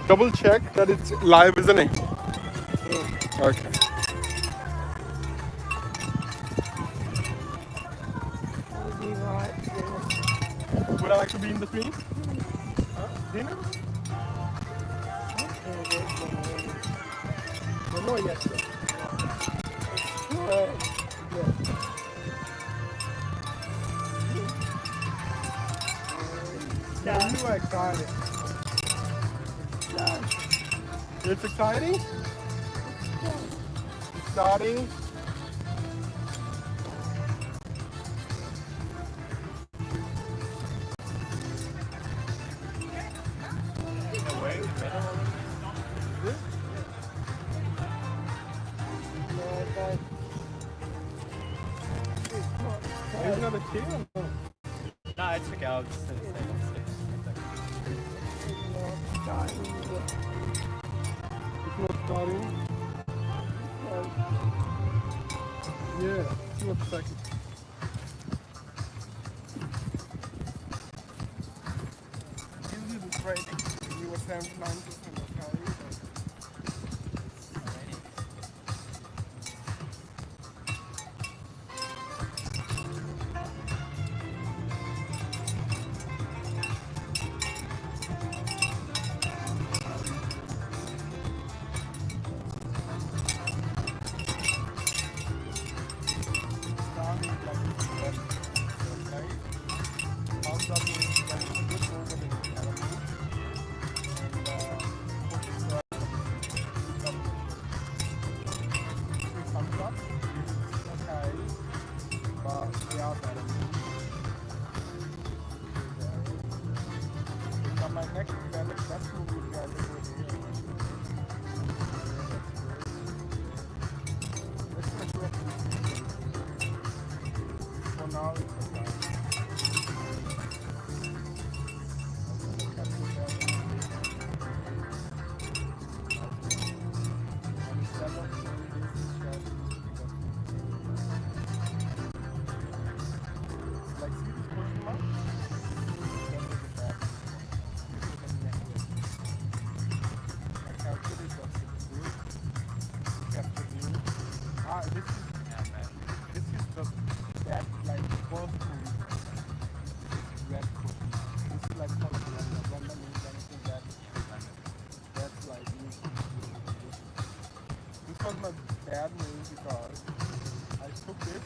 Double check that it's live, isn't it? Okay. Would I like to be in between? Dinner? No, yes, sir. Yeah, you are excited. It's exciting? Starting? There's another chair? No, it's okay. I'll just sit It's not starting. Yeah, 2 seconds. Usually this rate, you were 79% okay.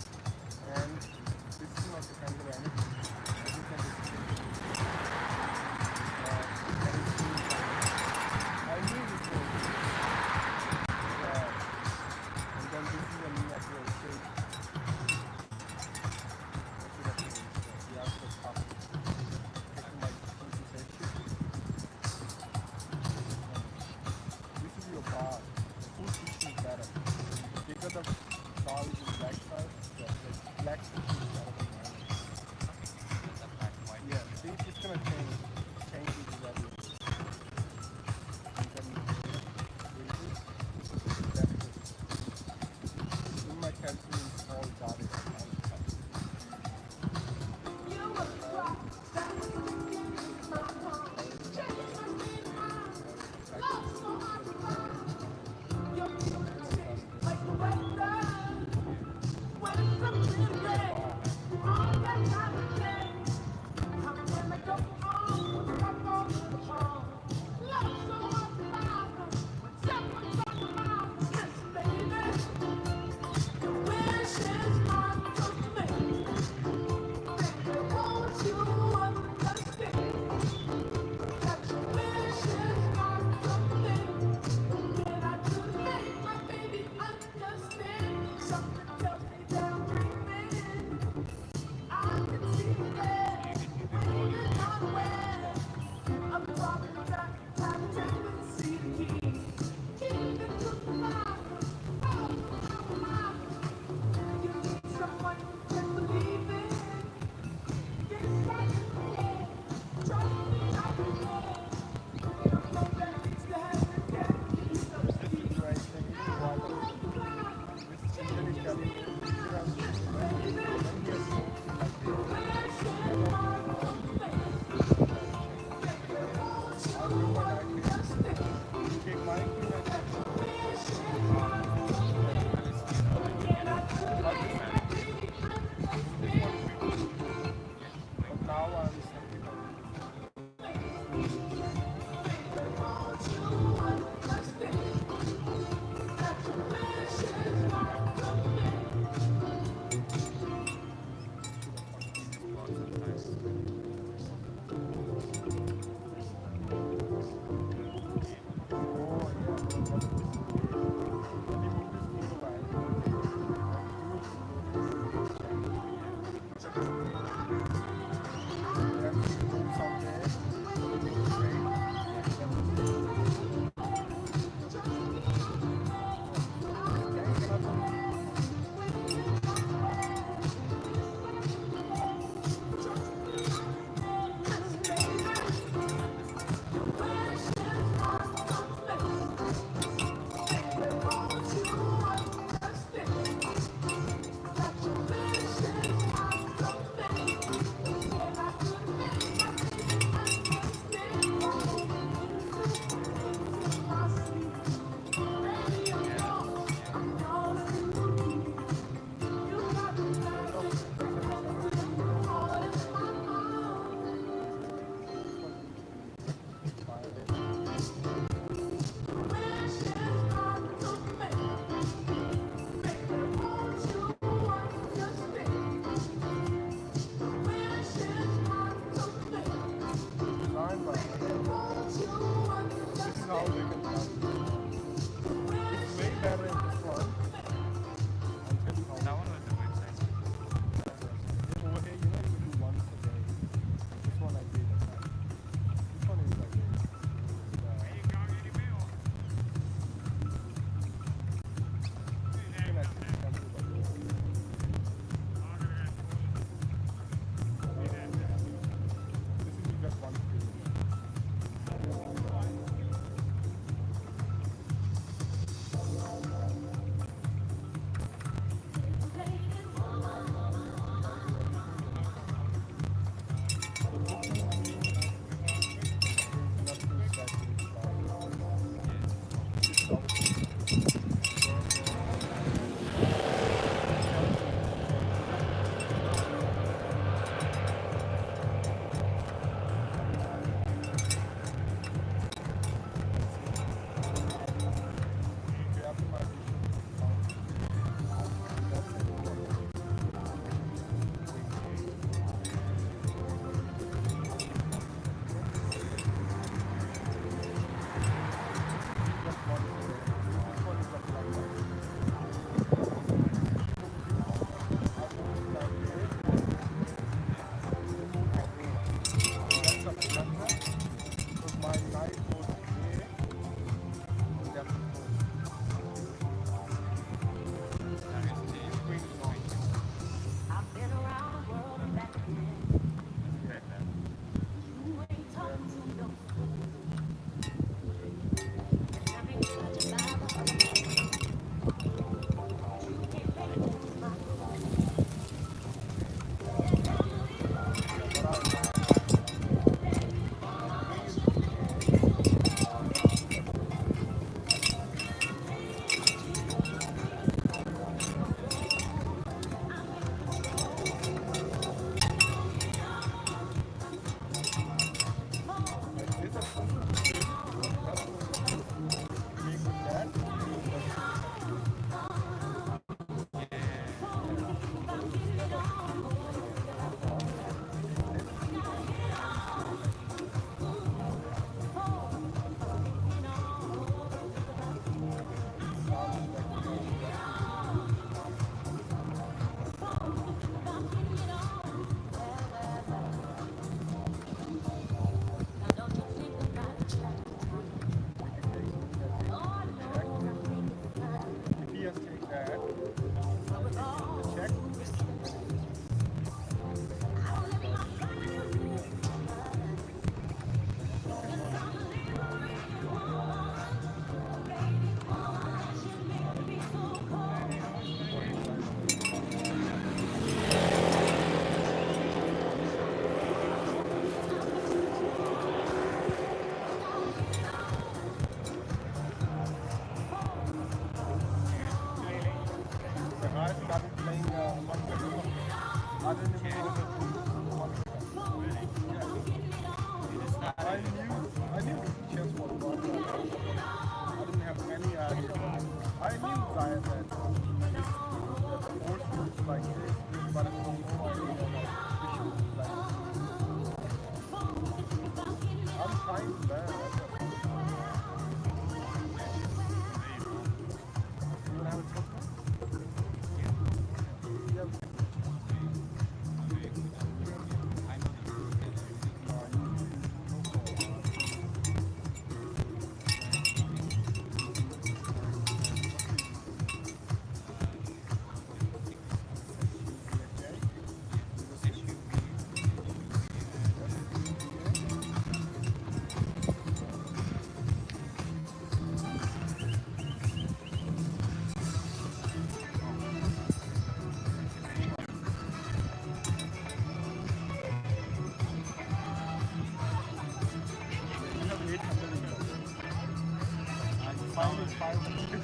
Mine is 500.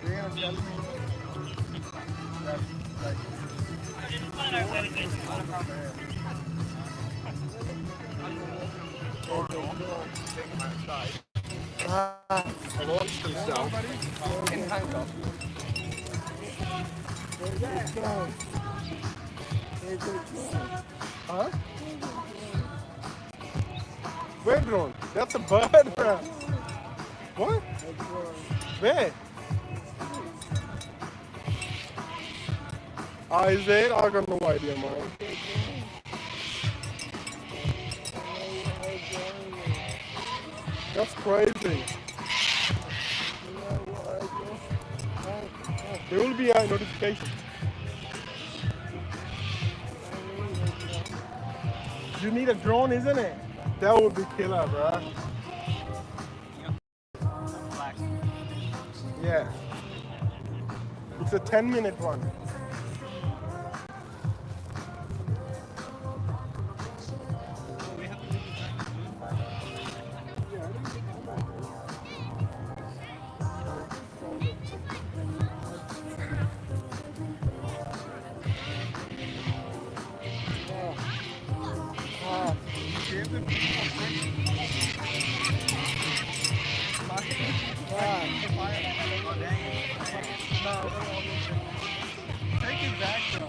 They're gonna tell me that like I launched himself in handcuffs. huh? Where drone? That's a bird, bro. What? Where? Is it? I got no idea, man. That's crazy. There will be a notification. You need a drone, isn't it? That would be killer, bro. Yeah. It's a 10-minute one. Take it back, bro.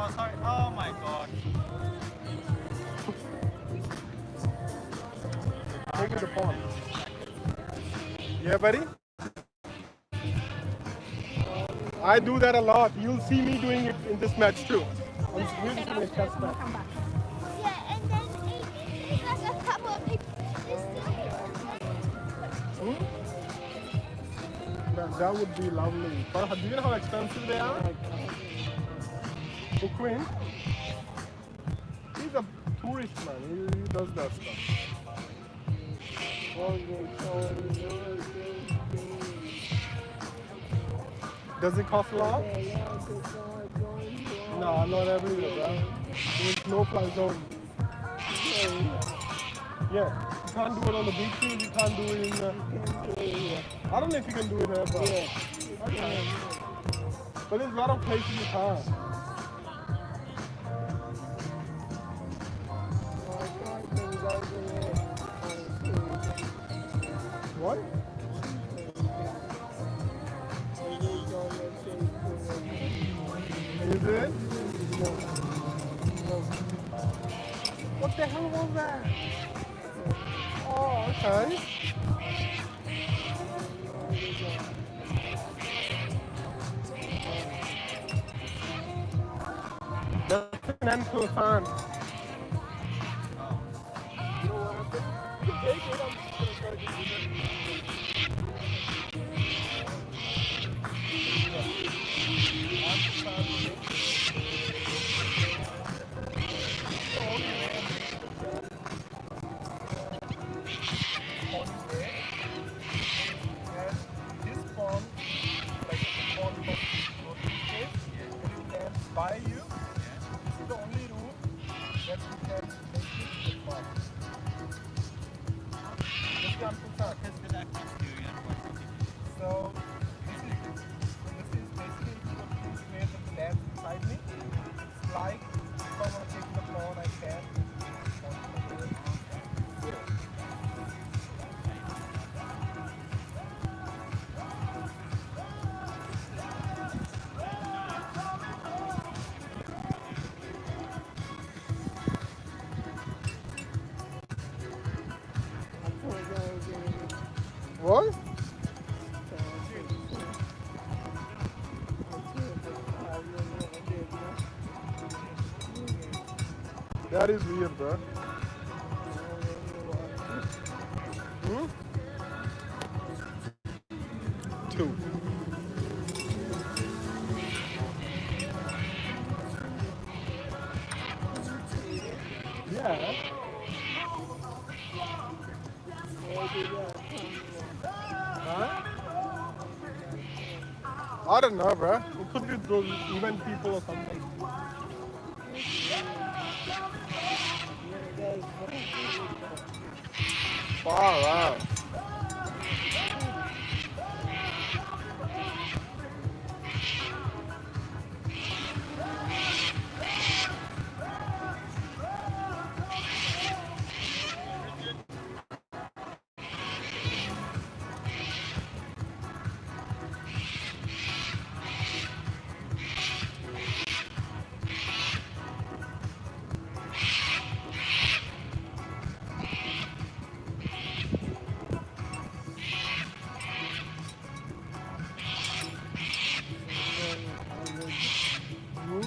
Oh, sorry. Oh my god. Take it to pawn. Yeah, buddy? I do that a lot. You'll see me doing it in this match too. I'm just going to test that. Yeah, and then he has a couple of people. That would be lovely. But do you know how expensive they are? For Queen? He's a tourist man. He does that stuff. Does it cost a lot? No, not everywhere, bro. There's no fly zone. Yeah. You can't do it on the beaches, you can't do it in I don't know if you can do it here, but okay. But there's a lot of places you can't. What? Is it? What the hell was that? Oh, okay. That's an end to a fan. By you, it's the only route that you can make it to the farm. So this is basically what where the land beside me. It's like if I want to take the lawn, I can. That is weird, bro. Hmm? Two. Yeah. Huh? I don't know, bro. It could be those event people or something. Far out. Hmm?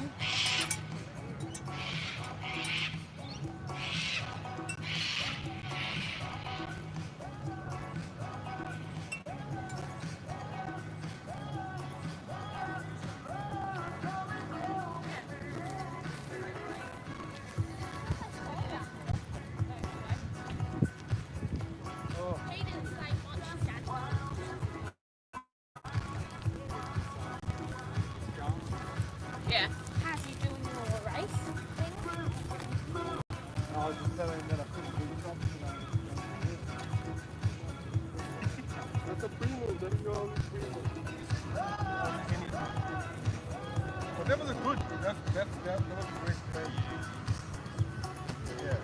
Oh. Yeah. How's he doing your race thing? I was just telling him that I couldn't do something. That's a pre-move. There you go. But that was a good. That was a great play. Yeah.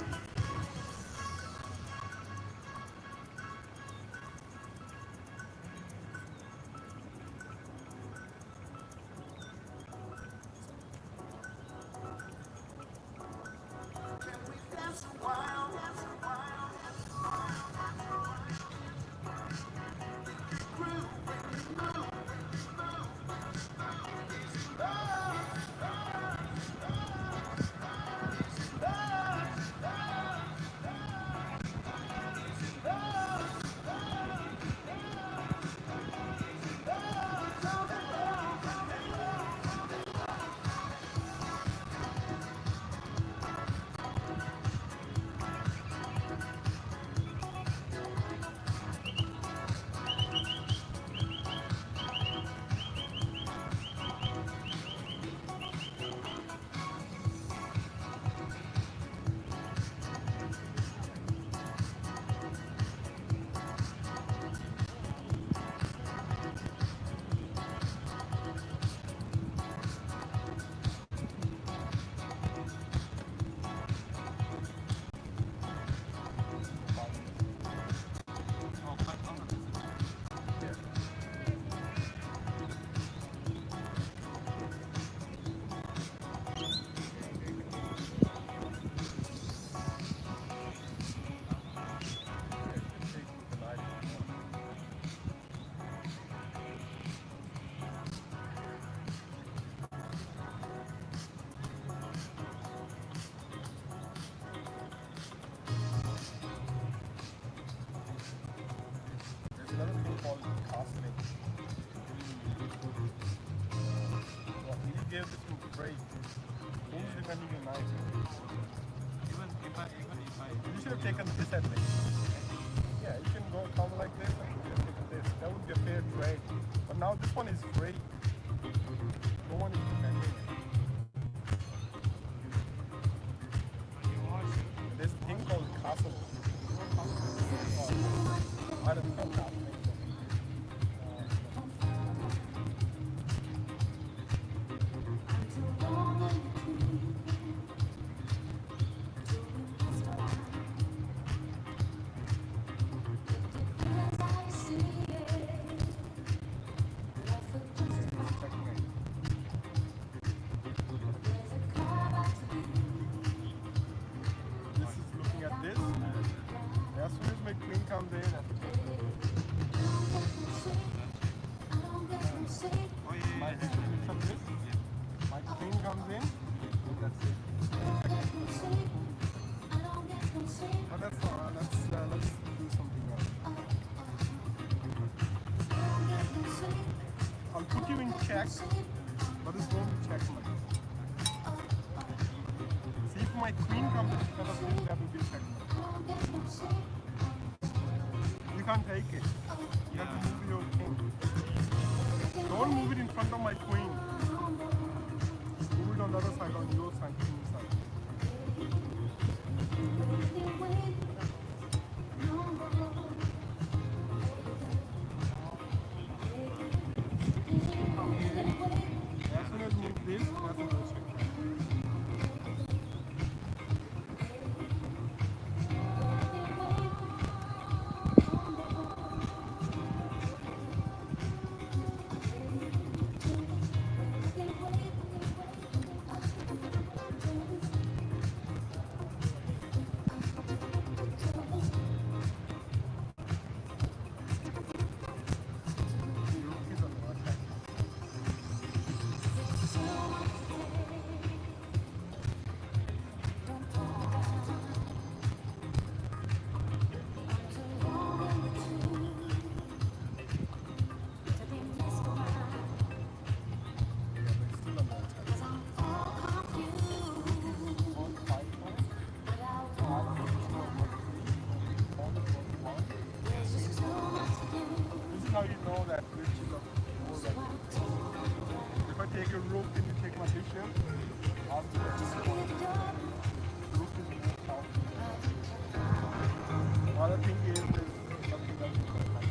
There's another thing called castling. Well, you gave this one free. Who's defending your knife? Even if I You should have taken this at least. Yeah, you can go come like this and you can take this. That would be a fair trade. But now this one is free. No one is defending it. There's a thing called castle. I don't know castle. This is looking at this. As soon as my queen comes in, my queen comes in. My queen comes in. That's it. check, but this won't be checkmate. See, if my queen comes instead of this, that will be a checkmate. You can't take it. You have to move your king. Don't move it in front of my queen. Move it on the other side, on your side, queen side. As soon as you move this, that's another checkmate. How you know that which is more like if I take a rook and you take my bishop, I'll do that. Rook is more powerful. Other thing is there's something else you can like.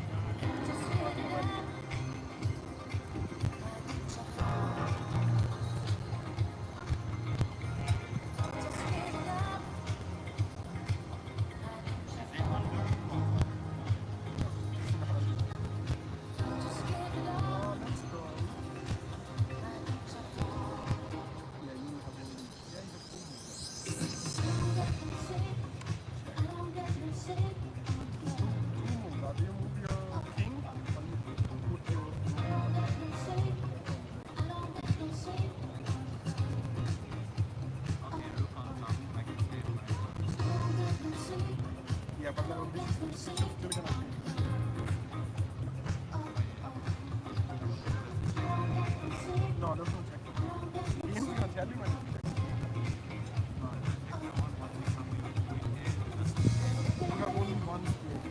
Yeah, but now this is still gonna no, that's not check. He's gonna tell you when it's check. You have only one square.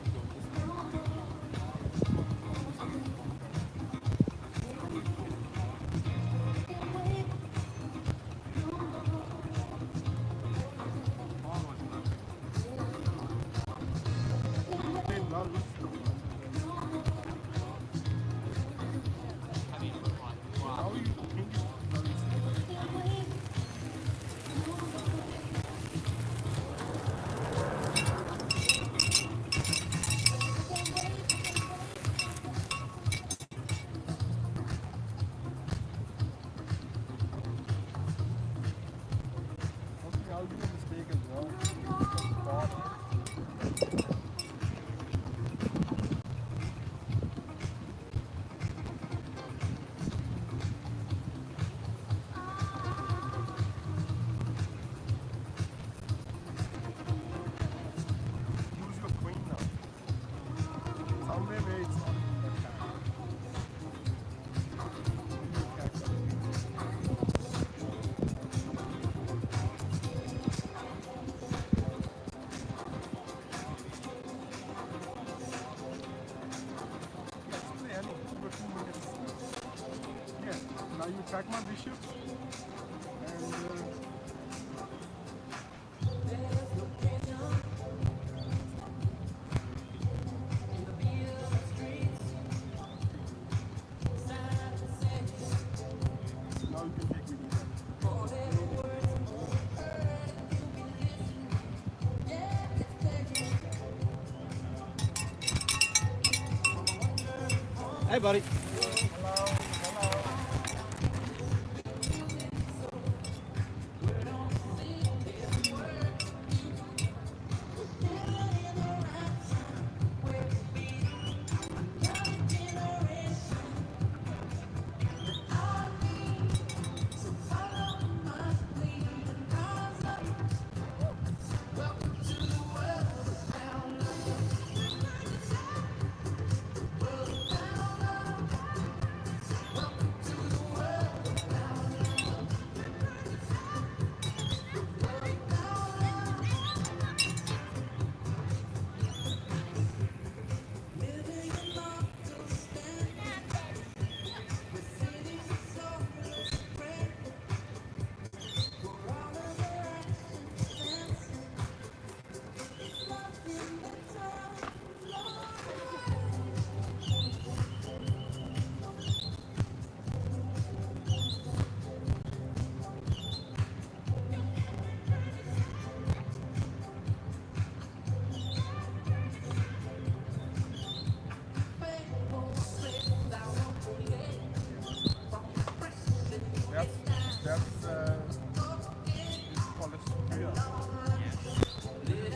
How you think I'll do a mistake as well. Use your queen now. Somewhere where it's not in the attack. Yes, now you attack my bishop and now you can take me to that. Hey, buddy.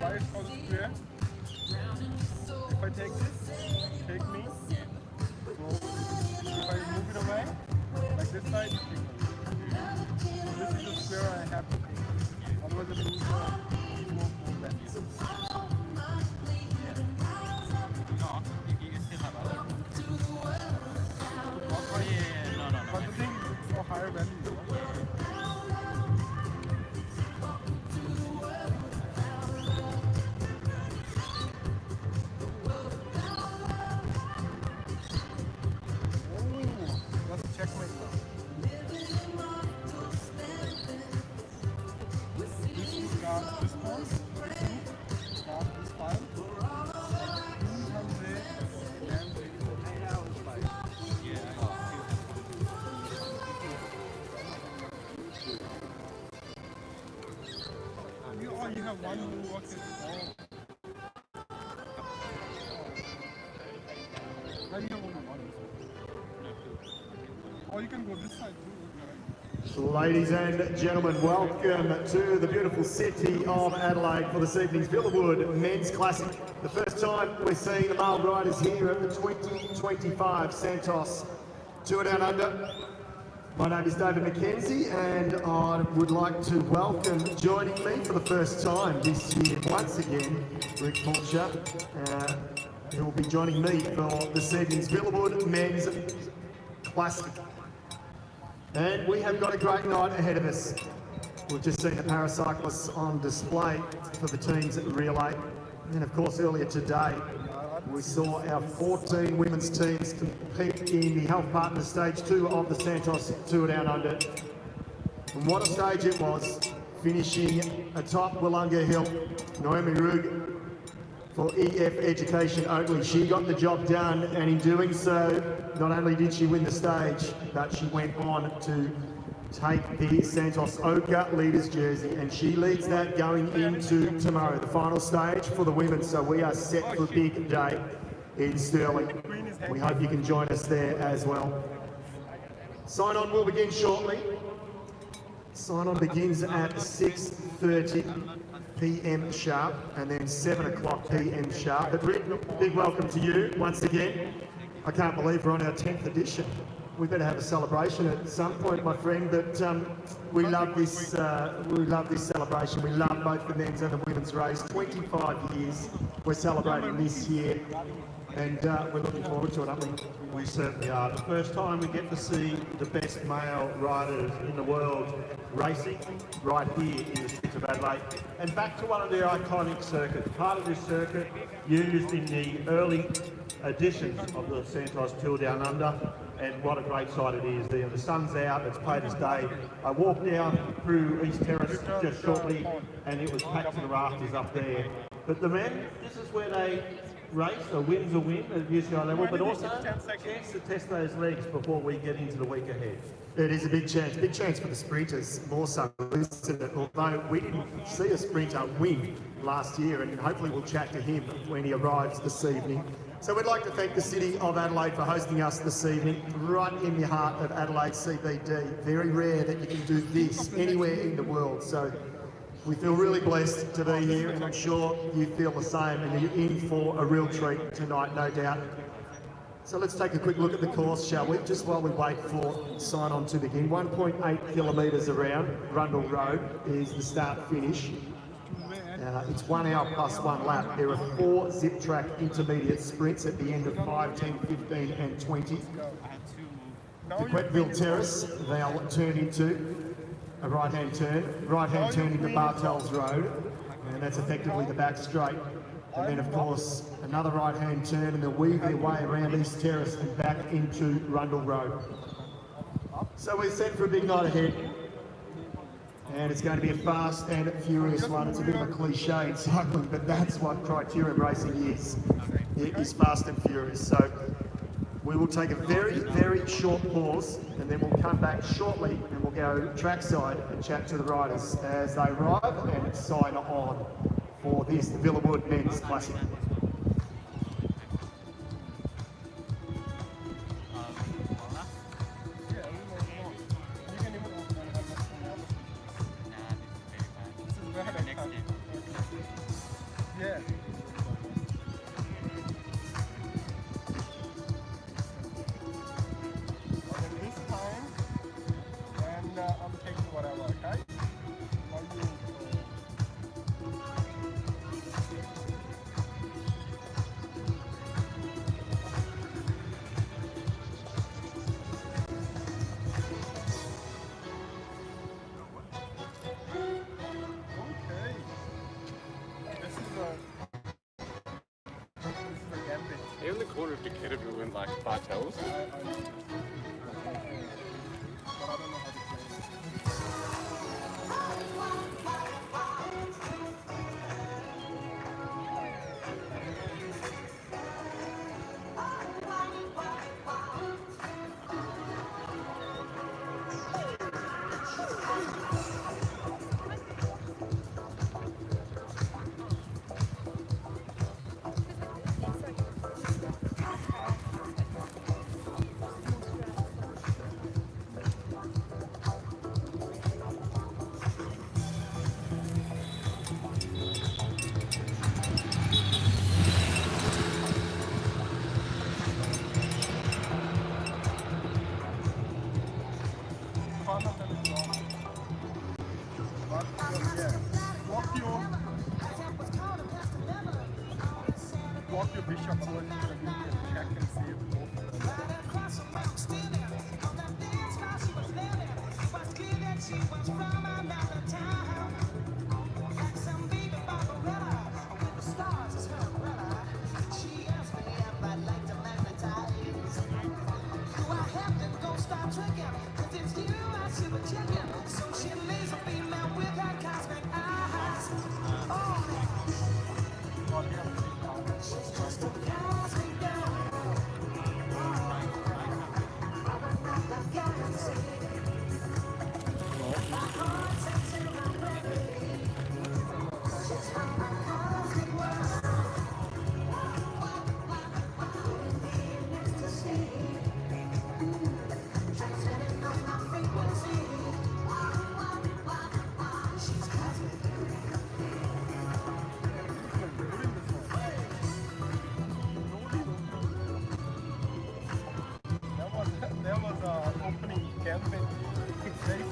Y is for the square. If I take this, take me. So if I move it away, like this side, you take me. So this is the square I have to take. Otherwise I lose more values. No, you can still have other. Oh yeah, no. But the thing is, it's for higher value. That's checkmate now. This is guard this one. This guard this file. These ones there, and this file. You have one who works at Maybe you have only one. Or you can go this side too. Ladies and gentlemen, welcome to the beautiful city of Adelaide for this evening's Villawood Men's Classic. The first time we're seeing the male riders here at the 2025 Santos Tour Down Under. My name is David McKenzie and I would like to welcome, joining me for the first time this year once again, Rick Fulcher, who will be joining me for this evening's Villawood Men's Classic. And we have got a great night ahead of us. We've just seen the paracyclists on display for the teams at relay. And of course earlier today, we saw our 14 women's teams compete in the Health Partners Stage 2 of the Santos Tour Down Under. And what a stage it was, finishing atop Willunga Hill. Naomi Rugg for EF Education Oakley. She got the job done, and in doing so, not only did she win the stage, but she went on to take the Santos Oka Leaders jersey, and she leads that going into tomorrow, the final stage for the women. So we are set for a big day in Stirling. We hope you can join us there as well. Sign on will begin shortly. Sign on begins at 6:30 p.m. sharp, and then 7 o'clock p.m. sharp. But Rick, big welcome to you once again. I can't believe we're on our 10th edition. We better have a celebration at some point, my friend. But we love this. We love this celebration. We love both the men's and the women's race. 25 years we're celebrating this year, and we're looking forward to it, aren't we? We certainly are. The first time we get to see the best male riders in the world racing right here in the streets of Adelaide. And back to one of their iconic circuits. Part of this circuit used in the early editions of the Santos Tour Down Under. And what a great sight it is there. The sun's out, it's plain as day. I walked down through East Terrace just shortly and it was packed to the rafters up there. But the men, this is where they race. A win's a win at UCI level, but also a chance to test those legs before we get into the week ahead. It is a big chance for the sprinters, more so, isn't it? Although we didn't see a sprinter win last year, and hopefully we'll chat to him when he arrives this evening. So we'd like to thank the City of Adelaide for hosting us this evening, right in the heart of Adelaide CBD. Very rare that you can do this anywhere in the world. So we feel really blessed to be here, and I'm sure you feel the same, and you're in for a real treat tonight, no doubt. So let's take a quick look at the course, shall we? Just while we wait for sign-on to begin. 1.8 kilometres around Rundle Road is the start-finish. It's 1 hour plus 1 lap. There are 4 zip track intermediate sprints at the end of 5, 10, 15 and 20. The Quetville Terrace, they'll turn into a right-hand turn into Bartels Road, and that's effectively the back straight. And then of course another right-hand turn, and they'll weave their way around East Terrace and back into Rundle Road. So we're set for a big night ahead. And it's going to be a fast and furious one. It's a bit of a cliche in cycling, but that's what criterium racing is. It is fast and furious. So we will take a very, very short pause, and then we'll come back shortly and we'll go trackside and chat to the riders as they arrive and sign on for this, the Villawood Men's Classic. different like cartels. But I don't know how to play. Fun of them is wrong. But yeah, block your bishop, otherwise you can check and see if both of them. There was opening campaign. It's very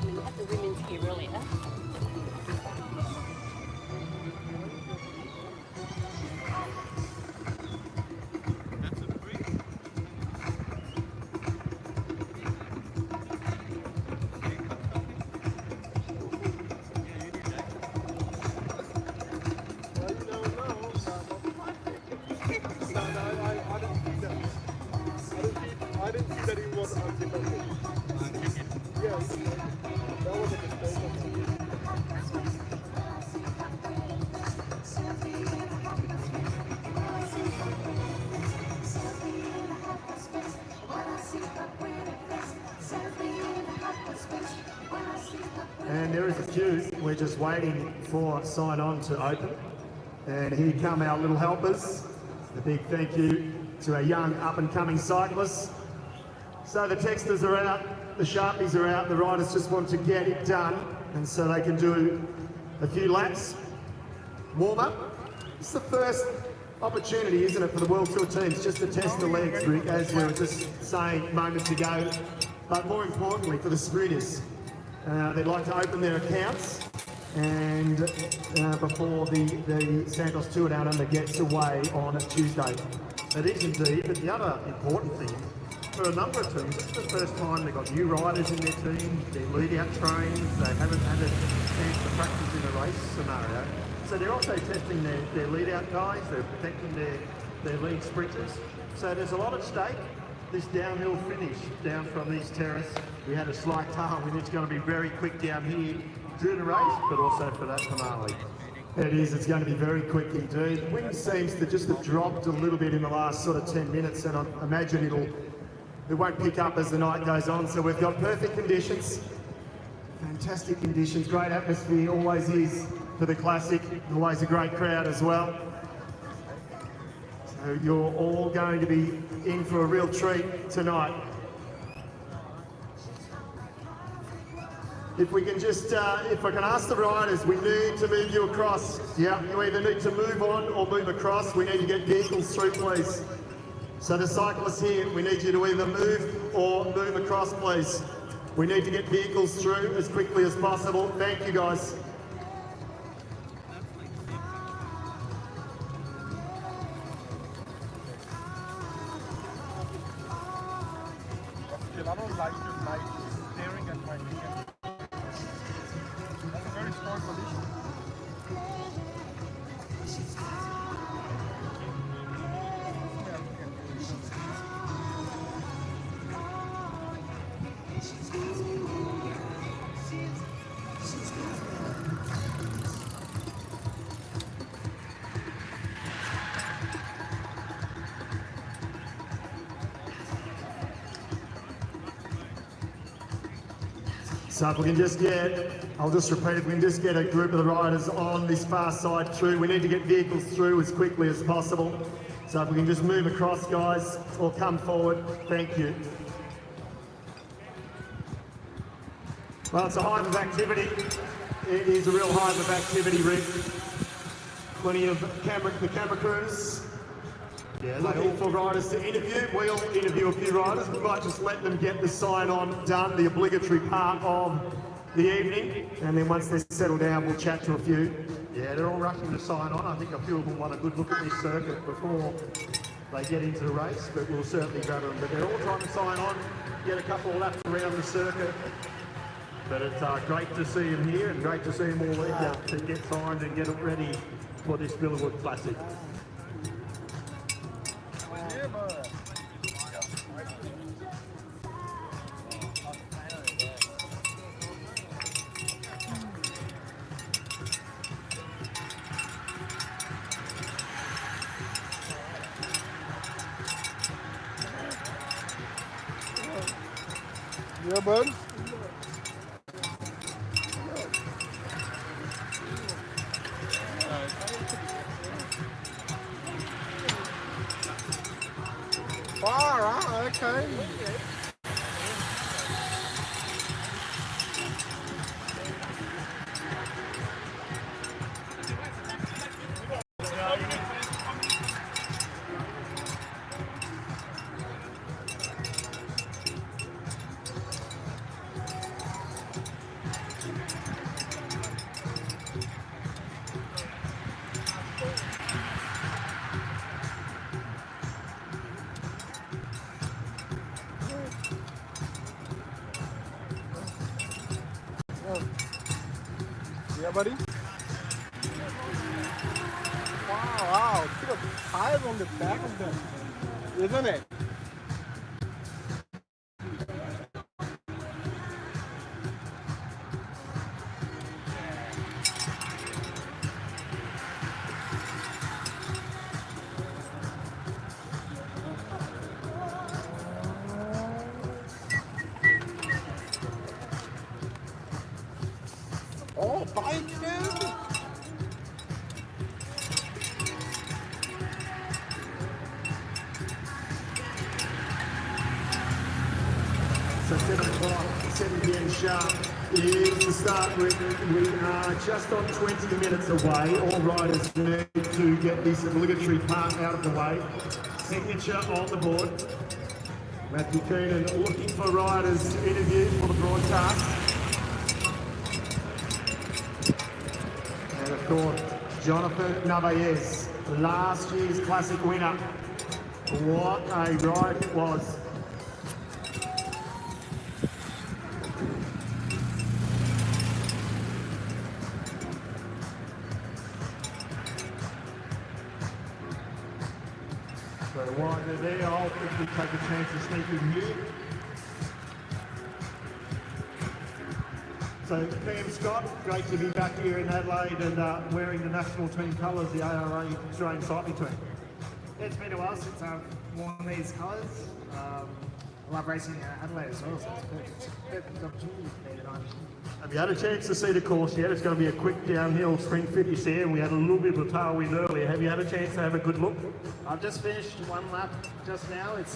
We had the women's here earlier. I didn't see that he was undefended. Yes, that was a mistake. And there is a queue. We're just waiting for sign on to open. And here come our little helpers. A big thank you to our young up and coming cyclists. So the texters are out, the Sharpies are out, the riders just want to get it done, and so they can do a few laps. Warm up. It's the first opportunity, isn't it, for the World Tour teams, just to test the legs, Rick, as we were just saying moments ago. But more importantly, for the sprinters, they'd like to open their accounts and before the Santos Tour Down Under gets away on Tuesday. It is indeed, but the other important thing, for a number of teams, it's the first time they've got new riders in their team, they're lead out trains, they haven't had a chance to practice in a race scenario. So they're also testing their lead-out guys, they're protecting their lead sprinters. So there's a lot at stake. This downhill finish down from East Terrace, we had a slight tailwind. It's going to be very quick down here during the race, but also for that finale. It is, it's going to be very quick indeed. Wind seems to just have dropped a little bit in the last sort of 10 minutes, and I imagine it won't pick up as the night goes on. So we've got perfect conditions, fantastic conditions, great atmosphere, always is for the Classic, always a great crowd as well. So you're all going to be in for a real treat tonight. If we can just, if I can ask the riders, we need to move you across. Yeah, you either need to move on or move across. We need to get vehicles through, please. So the cyclists here, we need you to either move or move across, please. We need to get vehicles through as quickly as possible. Thank you, guys. I don't like your light staring at my finger. That's a very strong position. So if we can just get, I'll just repeat, if we can just get a group of the riders on this far side through, we need to get vehicles through as quickly as possible. So if we can just move across, guys, or come forward, thank you. Well, it's a hive of activity. It is a real hive of activity, Rick. Plenty of the camera crews. Yeah, looking for riders to interview. We'll interview a few riders. We might just let them get the sign-on done, the obligatory part of the evening. And then once they're settled down, we'll chat to a few. Yeah, they're all rushing to sign on. I think a few of them want a good look at this circuit before they get into the race, but we'll certainly grab them. But they're all trying to sign on, get a couple of laps around the circuit. But it's great to see them here and great to see them all eager to get signed and get it ready for this Villawood Classic. Yeah, bud. All right, okay. Yeah, buddy. Wow, look at the tires on the back of them, isn't it? Oh, bike, dude! So 7 o'clock, 7 p.m. sharp is the start. We are just on 20 minutes away. All riders need to get this obligatory part out of the way. Signature on the board. Matthew Keenan looking for riders to interview for the broadcast. And of course, Jonathan Narvaez, last year's Classic winner. What a ride it was. rider there. I'll quickly take a chance to sneak in here. So, Pam Scott, great to be back here in Adelaide and wearing the national team colours, the ARA Australian Cycling Team. It's been a while since I've worn these colours. I love racing in Adelaide as well, so it's a perfect opportunity for me tonight. Have you had a chance to see the course yet? It's going to be a quick downhill sprint finish there, and we had a little bit of a tailwind earlier. Have you had a chance to have a good look? I've just finished one lap just now. It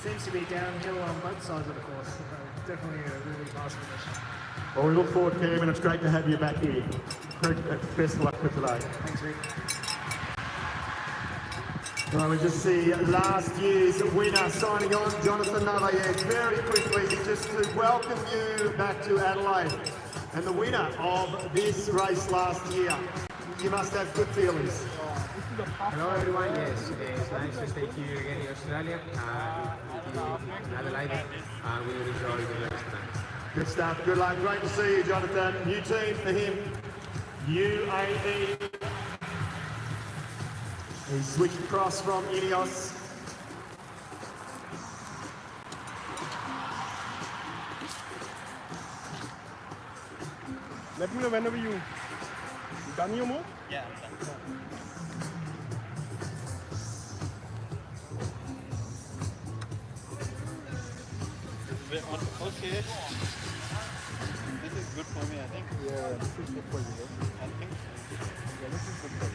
seems to be downhill on both sides of the course. Definitely a really nice finish. Well, we look forward, Cam, and it's great to have you back here. Best of luck for today. Thanks, Rick. Well, we just see last year's winner signing on, Jonathan Navaez, very quickly, just to welcome you back to Adelaide. And the winner of this race last year. You must have good feelings. Hello everyone, yes, it's nice to stay here again in Australia, in Adelaide, and we will enjoy the race tonight. Good stuff, good luck, great to see you, Jonathan. New team for him, UAE. He switched across from Ineos. Let me know whenever you done your move. Yeah. Okay. This is good for me, I think. Yeah, this is good for you. I think. Yeah, this is good for you.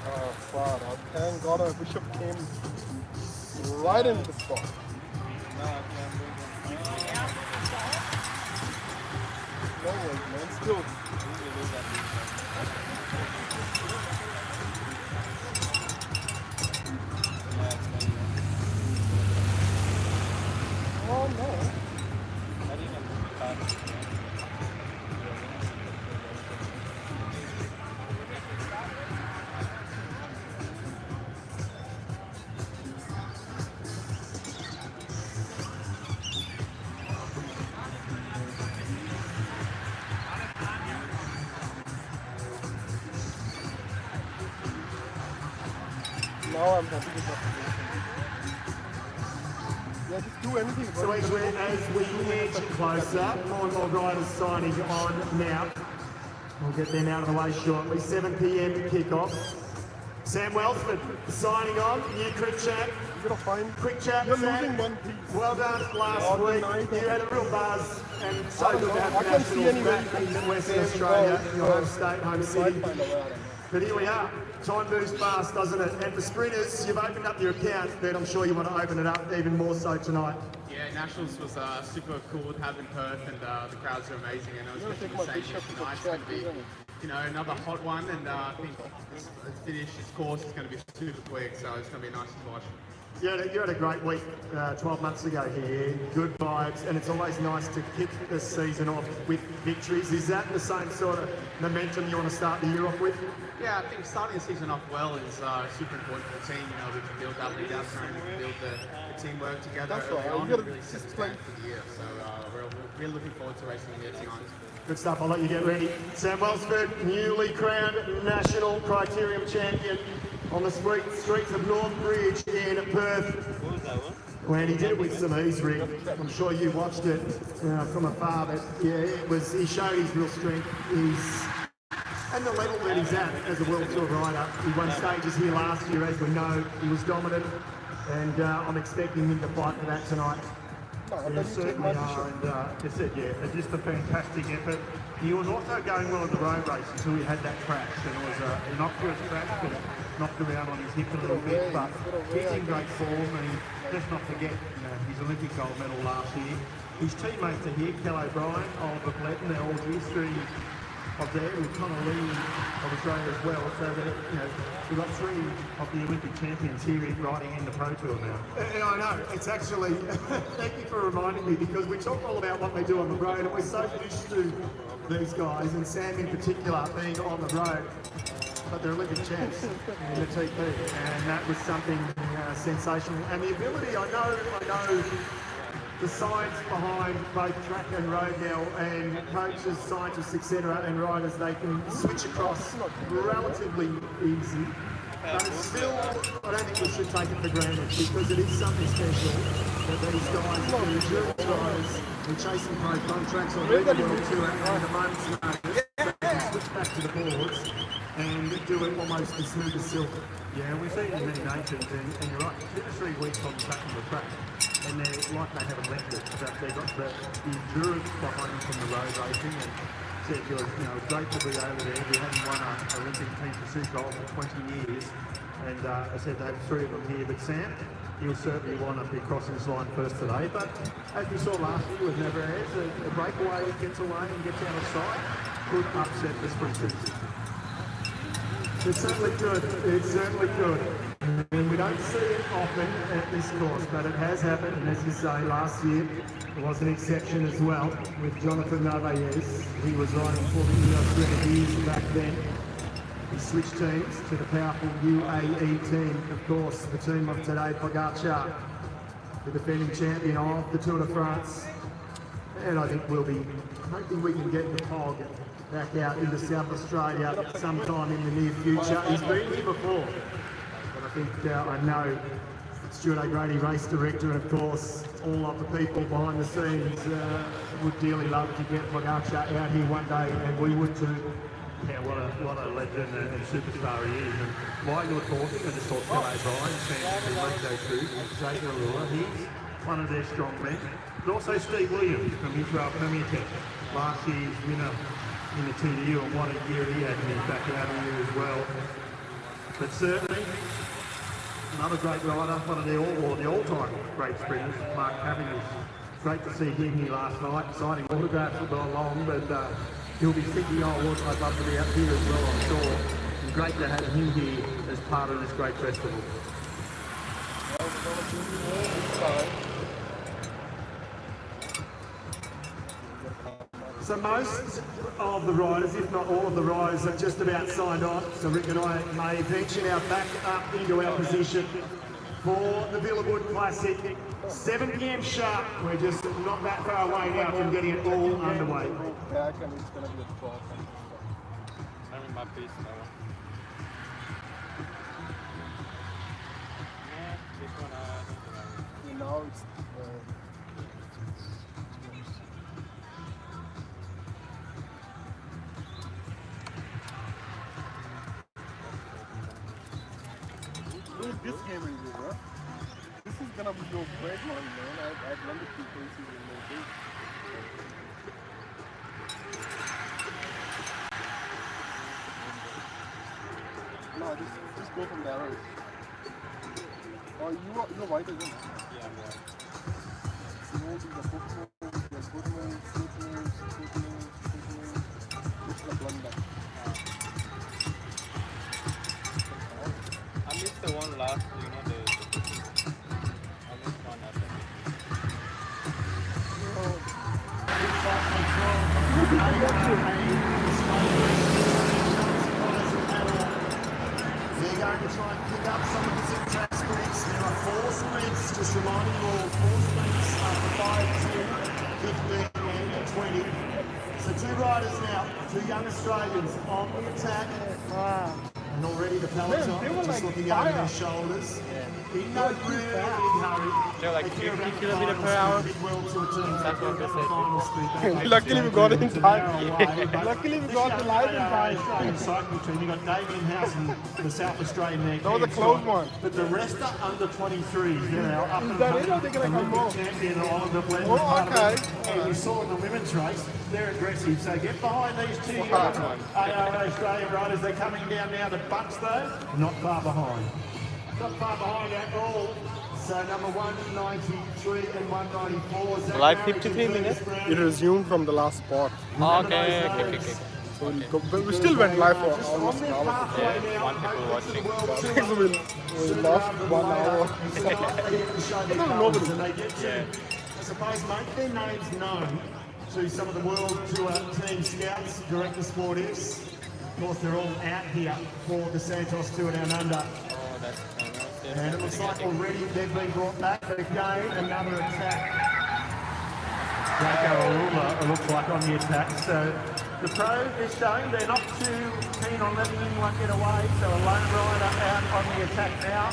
Oh, wow. Thank God our bishop came right in the spot. No way, man. Still. Oh, no. Now I'm happy with that. Yeah, just do anything. So as we edge closer, more and more riders signing on now. We'll get them out of the way shortly. 7 p.m. kickoff. Sam Welsford signing on, new quick chat. You're gonna find Quick chat, you're Sam. losing one piece. Well done last week. You had a real buzz, and so good to have I can't see nationals anybody back in who's Western saying Australia, goals, your home state, home city. Might find a way out of it. But here we are. Time moves fast, doesn't it? And for sprinters, you've opened up your account, but I'm sure you want to open it up even more so tonight. Yeah, Nationals was super cool to have in Perth, and the crowds are amazing, and I was You're going gonna to take say my bishop to the tonight it's track, going to be, isn't it? you know, another hot one, and I think this finish, this course is going to be super quick, so it's going to be nice to watch. You had a great week 12 months ago here, good vibes, and it's always nice to kick the season off with victories. Is that the same sort of momentum you want to start the year off with? Yeah, I think starting the season off well is super important for the team. You know, we can build up lead up and we can build the teamwork together That's early right. on You and gotta really set the just play. standard for the year. So we're really looking forward to racing here tonight. Good stuff, I'll let you get ready. Sam Welsford, newly crowned National Criterium Champion on the streets of North Bridge in Perth. What was that one? When he did it with some ease, Rick. I'm sure you watched it from afar, but yeah, he showed his real strength. And the level that he's at as a World Tour rider. He won stages here last year, as we know. He was dominant, and I'm expecting him to fight for that tonight. Yeah, certainly are, and it's just a fantastic effort. He was also going well in the road race until he had that crash, and it was a innocuous crash, but knocked around on his hip a little bit, but he's in great form, and let's not forget his Olympic gold medal last year. His teammates are here, Kel O'Brien, Oliver Bletton, they're all history of there, with Connor Lee of Australia as well, so that, we've got 3 of the Olympic champions here riding in the Pro Tour now. And I know, it's actually, thank you for reminding me, because we talk all about what they do on the road, and we're so used to these guys, and Sam in particular, being on the road, but they're Olympic champs in the TP, and that was something sensational. And the ability, I know the science behind both track and road now, and coaches, scientists, etc., and riders, they can switch across relatively easy. But it's still, I don't think we should take it for granted, because it is something special that these guys, the endurance riders, are chasing pro contracts on the World Tour at a moment's notice. They can switch back to the boards and do it almost as smooth as silk. Yeah, we've seen it in many nations, and you're right, 2 to 3 weeks on track on the track, and they're like they haven't left it, that they've got the endurance behind them from the road racing. And Sergio, great to be over there. We haven't won an Olympic team pursuit goal for 20 years, and I said they have 3 of them here, but Sam, he'll certainly want to be crossing this line first today. But as we saw last year with Neverez, a breakaway gets away and gets out of sight, could upset the sprint season. It's certainly good. It's certainly good. And we don't see it often at this course, but it has happened. And as you say, last year it was an exception as well with Jonathan Narvaez. He was riding for the Grenadiers back then. He switched teams to the powerful UAE team, of course, the team of Tadej Pogacar, the defending champion of the Tour de France. And I think we'll be hoping we can get the Pog back out into South Australia sometime in the near future. He's been here before, but I think I know Stuart O'Grady, race director, and of course all of the people behind the scenes would dearly love to get Pogacar out here one day, and we would too. Yeah, what a legend and superstar he is. And while you're talking, I just thought Pele Bryan, Sam Mato too, Xavier Allure, he's one of their strong men. But also Steve Williams from Israel Premier Tech, last year's winner in the TDU, and what a year he had in his back out here as well. But certainly, another great rider, one of the all-time great sprinters, Mark Cavendish. Great to see him here last night, signing autographs all along, but he'll be thinking, oh, I'd love to be out here as well, I'm sure. And great to have him here as part of this great festival. So most of the riders, if not all of the riders, have just about signed on. So Rick and I may venture now back up into our position for the Villawood Classic. 7 p.m. sharp. We're just not that far away now from getting it all underway. Back and it's going to be a 12. I'm in my piece now. This one, Now it's this game is over. This is gonna be your great one, man. I've learned a few things in the day. No, just go from there. Oh, you're white again. yeah, I'm right. You know, the football, there's good moves, it's the blunder. I missed the one last, I missed one after. They're going to try and pick up some of the zigzag sprints. There are 4 sprints, just reminding you all, 4 sprints after 5, 10, 15 and 20. So 2 riders now, 2 young Australians on the attack. Wow. And already the peloton just looking over their shoulders. In no really big hurry. They're like They care 50 about the kilometers per final hour. speed, big World Tour teams. That's They what care they about the say. final speed. Luckily we got it in time. Luckily Luckily we got the live in time. Australian cycle team. You got Damien Housen, the South Australian there. That was a close one. But the rest are under 23s. They're now up Is that it, or are they gonna come more? champion Oliver Blend. Oh, okay. And we saw in the women's race, they're aggressive. So get behind these 2 young ARA Australian riders. They're coming down now. The Bucks though, not far behind. Not far behind at all. So number 193 and 194. Zach Live Marriage 53 and minutes? Curtis Brown. It resumed from the last spot. Okay. So but we still went live for Just almost on an their hour. pathway now, one people hoping to the watching. World So Tour. we lost 1 hour. So they get to show their No, colours nobody. and they get to, I suppose, make their names known to some of the World Tour team scouts, director sportives. Of course, they're all out here for the Santos Tour Down Under. Oh, that's And it looks like already they've been brought back, but again, another attack. Breakaway looks like on the attack. So the pros is showing they're not too keen on letting anyone get away. So a lone rider out on the attack now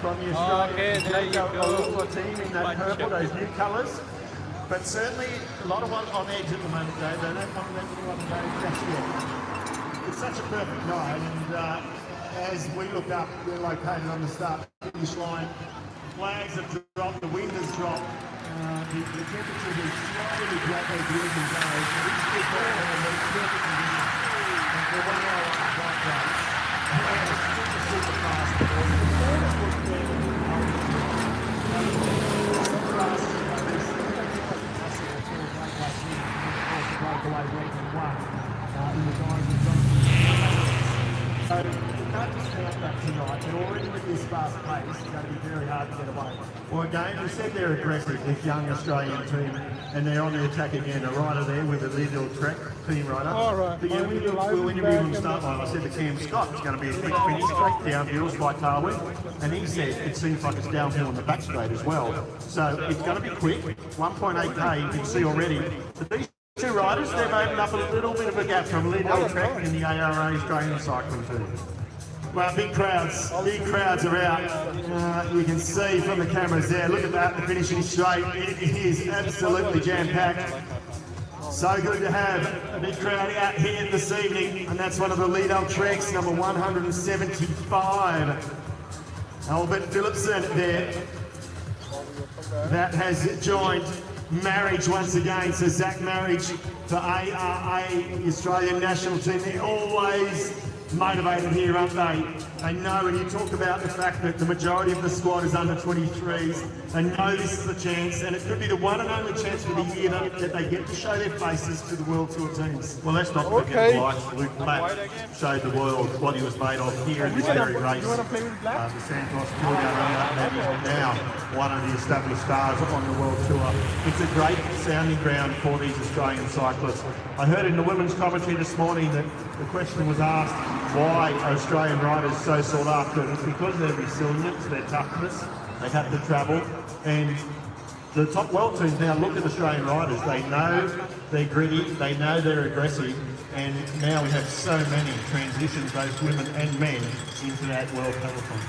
from the Australian Breakaway team in that purple, those new colours. But certainly a lot of one on edge at the moment, Dave. They don't want to let anyone go just yet. It's such a perfect night, and as we look up, we're located on the start-finish line. Flags have dropped, the wind has dropped. The temperature has slightly dropped as the evening goes. It's good for all of these perfect conditions. And for 1 hour bike race, and it's super fast. Breakaway ranking 1 in the guys of so you can't discount that tonight, but already with this fast pace, it's going to be very hard to get away. Well, again, we said they're aggressive, this young Australian team, and they're on the attack again. A rider there with a little track, team rider. All right. But yeah, when you move on the start line, I said to Cam Scott, it's going to be a quick finish straight downhill, by Tarwin, and he said it seems like it's downhill on the back straight as well. So it's going to be quick, 1.8k you can see already. But these two riders, they've opened up a little bit of a gap from Liddell Trek in the ARA Australian cycling team. Well, big crowds are out. You can see from the cameras there, look at that, the finishing straight. It is absolutely jam-packed. So good to have a big crowd out here this evening, and that's one of the Liddell Treks, number 175. Albert Phillipson there. That has joined Marriage once again, so Zach Marriage for ARA, the Australian national team. They're always motivated here, aren't they? They know, when you talk about the fact that the majority of the squad is under 23s, they know this is the chance, and it could be the one and only chance for the year that they get to show their faces to the World Tour teams. Well, let's not forget Luke Platt showed the world what he was made of here in this very race. The Santos Pulgar, that is now one of the established stars on the World Tour. It's a great sounding ground for these Australian cyclists. I heard in the women's commentary this morning that the question was asked, why are Australian riders so sought after? And it's because of their resilience, their toughness, they have to travel, and the top world teams now look at Australian riders. They know they're gritty, they know they're aggressive, and now we have so many transitions, both women and men, into that world peloton.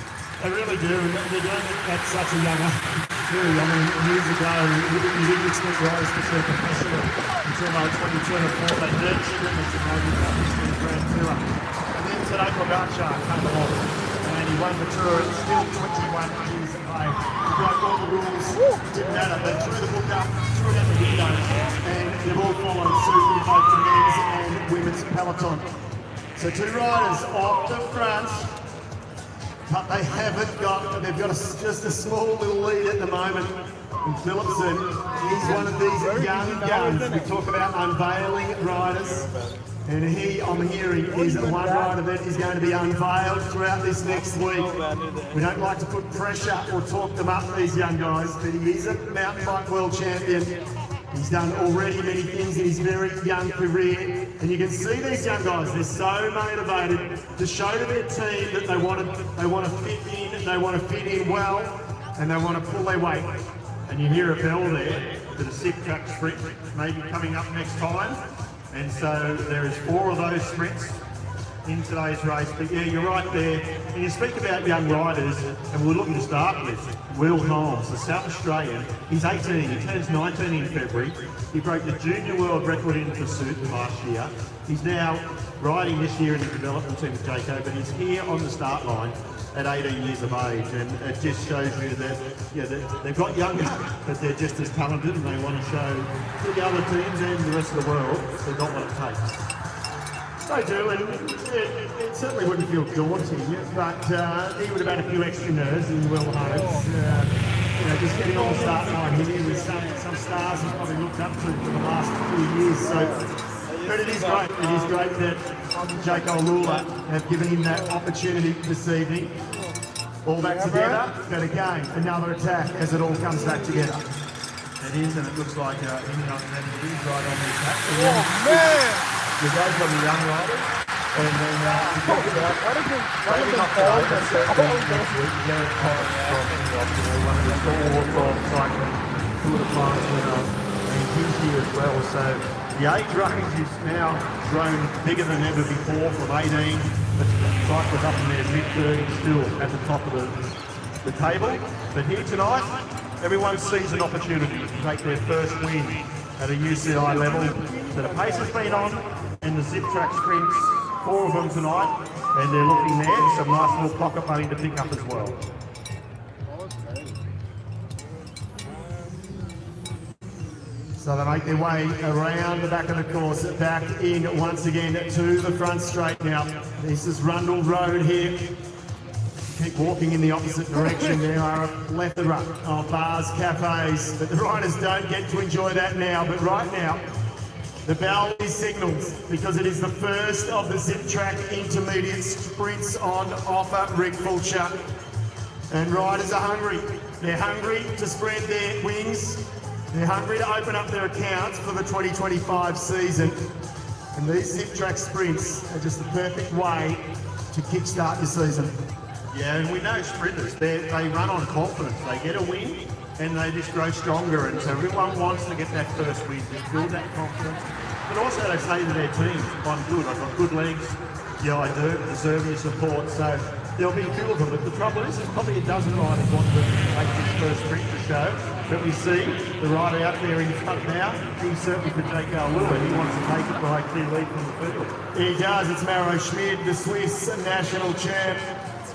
They really do, and they're doing it at such a young age too. I mean, years ago, you didn't expect riders to be professional until they were 22 and 4. They did scrimmage and they did this Grand Tour. And then today, Pogacar came along and he won the Tour at still 21 years of age. He broke all the rules, didn't matter, they threw the book up, threw it out the window, and they've all followed suit in both the men's and women's peloton. So two riders off the front, but they haven't got, they've got just a small little lead at the moment. And Phillipson is one of these young guns. We talk about unveiling riders. And he, I'm hearing, is one rider that is going to be unveiled throughout this next week. We don't like to put pressure or talk them up, these young guys, but he is a mountain bike world champion. He's done already many things in his very young career, and you can see these young guys, they're so motivated to show to their team that they want to fit in well, and they want to pull their weight. And you hear a bell there that a sick track sprint may be coming up next time, and so there is 4 of those sprints in today's race. But yeah, you're right there. And you speak about young riders, and we're looking to start with Will Holmes, the South Australian. He's 18, he turns 19 in February. He broke the junior world record in pursuit last year. He's now riding this year in the development team with Jaco, but he's here on the start line at 18 years of age, and it just shows you that, they've got younger, but they're just as talented, and they want to show to the other teams and the rest of the world they've got what it takes. They do, and it certainly wouldn't feel daunting, but he would have had a few extra nerves in Will Holmes. Just getting on the start line here with some stars he's probably looked up to for the last few years. So, but it is great. It is great that Jaco Lula have given him that opportunity this evening. All back together, but again, another attack as it all comes back together. It is, and it looks like England is right on the attack. Oh, man! You go from the young riders, And then we talked about maybe not today, but certainly next week, Garrett Collins from one of the Tour from cycling Tour de France winner, and he's here as well. So the age range is now grown bigger than ever before, from 18, but cyclists up in their mid-30s still at the top of the table. But here tonight, everyone sees an opportunity to take their first win at a UCI level. So the pace has been on, and the zip track sprints, 4 of them tonight, and they're looking there, some nice little pocket money to pick up as well. So they make their way around the back of the course, back in once again to the front straight now. This is Rundle Road here. Keep walking in the opposite direction. There are a plethora of bars, cafes, but the riders don't get to enjoy that now. But right now, the bell is signalled because it is the first of the zip track intermediate sprints on offer, Rick Fulcher. And riders are hungry. They're hungry to spread their wings. They're hungry to open up their accounts for the 2025 season. And these zip track sprints are just the perfect way to kickstart your season. Yeah, and we know sprinters, they run on confidence. They get a win and they just grow stronger. And so everyone wants to get that first win, just build that confidence. But also they say to their teams, I'm good, I've got good legs. Yeah, I do, deserve your support. So there'll be a few of them. But the trouble is, there's probably a dozen riders want to make this first sprint to show. But we see the rider out there in front now. He's certainly for Jake Lewin. He wants to take it by a clear lead from the field. He does. It's Maro Schmid, the Swiss national champ.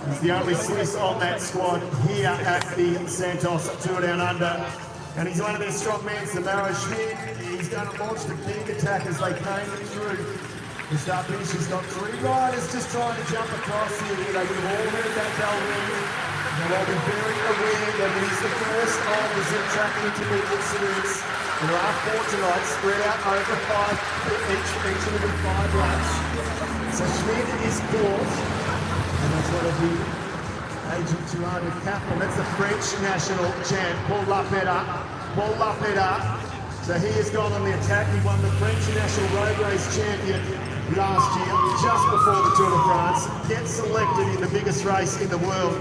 He's the only Swiss on that squad here at the Santos Tour Down Under. And he's one of their strong men, so Maro Schmid. He's going to launch the big attack as they came through. The start finish has got 3 riders just trying to jump across here. They would have all heard that bell ring. They'll be very aware that it is the first of the zip track intermediate series. There are 4 tonight, spread out over 5, each of them 5 laps. So Schmid is 4th. And that's one of the agent 200 Kaplan. That's the French national champ, Paul Lapeda. So he has gone on the attack. He won the French national road race champion last year, just before the Tour de France. Gets selected in the biggest race in the world.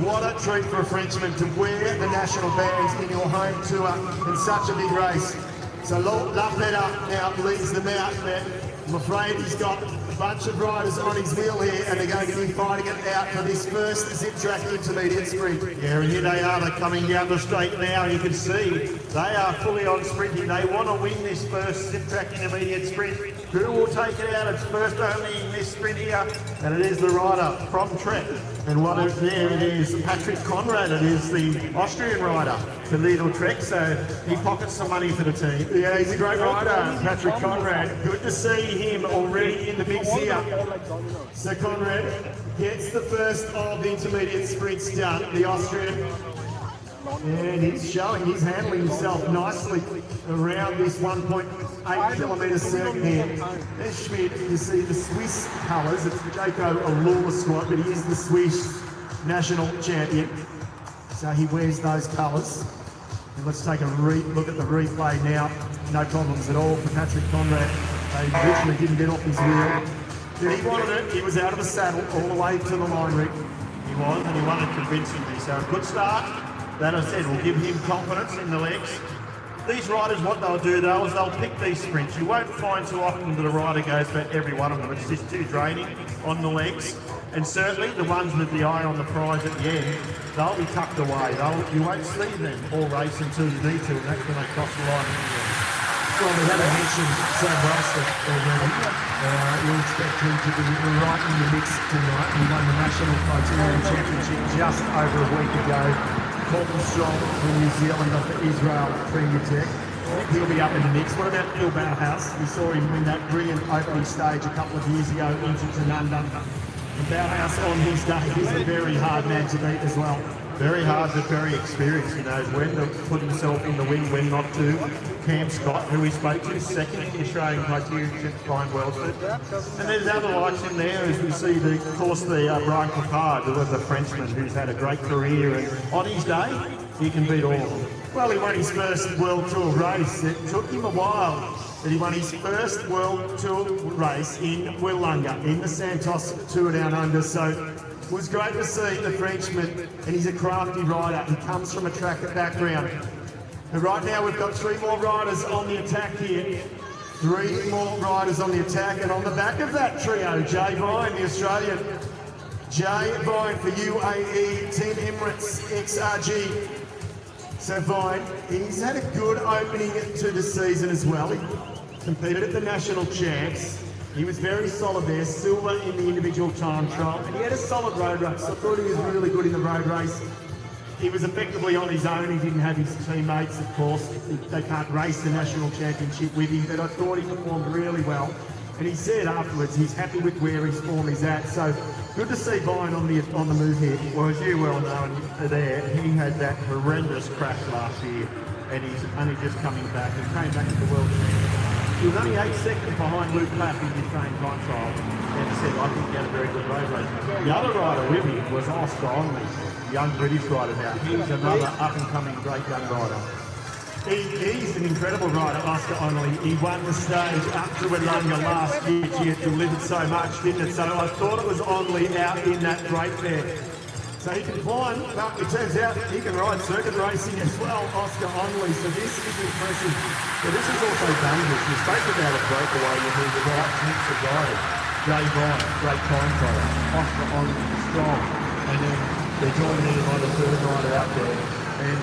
What a treat for a Frenchman to wear the national bands in your home tour in such a big race. So Lapeda now leads them out there. I'm afraid he's got a bunch of riders on his wheel here, and they're going to be fighting it out for this first zip track intermediate sprint. Yeah, and here they are. They're coming down the straight now. You can see they are fully on sprinting. They want to win this first zip track intermediate sprint. Who will take it out? It's first only in this sprint here, and it is the rider from Trek. And what is there? It is Patrick Conrad. It is the Austrian rider for Lidl Trek. So he pockets some money for the team. Yeah, he's a great rider, Patrick Conrad. Good to see him already in the mix here. So Conrad gets the first of the intermediate sprints done, the Austrian. And he's showing, he's handling himself nicely around this 1.8 kilometre circuit here. There's Schmid, you see the Swiss colours. It's the Jaco Alula squad, but he is the Swiss national champion. So he wears those colours. And let's take a look at the replay now. No problems at all for Patrick Conrad. They literally didn't get off his wheel. He wanted it, he was out of the saddle all the way to the line, Rick. He was, and he won it convincingly. So a good start. That, I said, will give him confidence in the legs. These riders, what they'll do though is they'll pick these sprints. You won't find too often that a rider goes for every one of them. It's just too draining on the legs. And certainly the ones with the eye on the prize at the end, they'll be tucked away. You won't see them all race until you need to, and that's when they cross the line. Well, we haven't mentioned Sam Braster already. We expect him to be right in the mix tonight. He won the National Criterium Championship just over a week ago. Colton Strong from New Zealand for Israel Premier Tech. He'll be up in the mix. What about Phil Bauhaus? We saw him win that brilliant opening stage a couple of years ago into Tanunda. And Bauhaus on his day, he's a very hard man to beat as well. Very hard, but very experienced. He knows when to put himself in the wing, when not to. Cam Scott, who we spoke to, second in the Australian Criterium Championship, Brian Wellsford. And there's other likes in there, as we see, of course, the Brian Coppard, who was a Frenchman who's had a great career. And on his day, he can beat all of them. Well, he won his first World Tour race. It took him a while that he won his first World Tour race in Willunga in the Santos Tour Down Under. So it was great to see the Frenchman, and he's a crafty rider. He comes from a tracker background. And right now we've got 3 more riders on the attack here. 3 more riders on the attack, and on the back of that trio, Jay Vine, the Australian. Jay Vine for UAE, Team Emirates, XRG. So Vine, he's had a good opening to the season as well. He competed at the national champs. He was very solid there, silver in the individual time trial, and he had a solid road race. I thought he was really good in the road race. He was effectively on his own. He didn't have his teammates, of course. They can't race the national championship with him, but I thought he performed really well. And he said afterwards he's happy with where his form is at. So good to see Vine on the move here. Well, as you well know, there he had that horrendous crash last year, and he's only just coming back. He came back to the World Championship. He was only 8 seconds behind Luke Clapp in his Australian time trial, and he said, I think he had a very good road race. The other rider with him was Oscar Onley, young British rider now. He's another up-and-coming great young rider. He's an incredible rider, Oscar Onley. He won the stage up to Willunga last year. He delivered so much, didn't it? So I thought it was Onley out in that break there. So he can climb, but it turns out he can ride circuit racing as well, Oscar Onley. So this is impressive. But this is also dangerous. You spoke about a breakaway, you need the right mix of riders. Jay Vine, great time trial. Oscar Onley, strong. And then they're joining in by the 3rd rider out there. And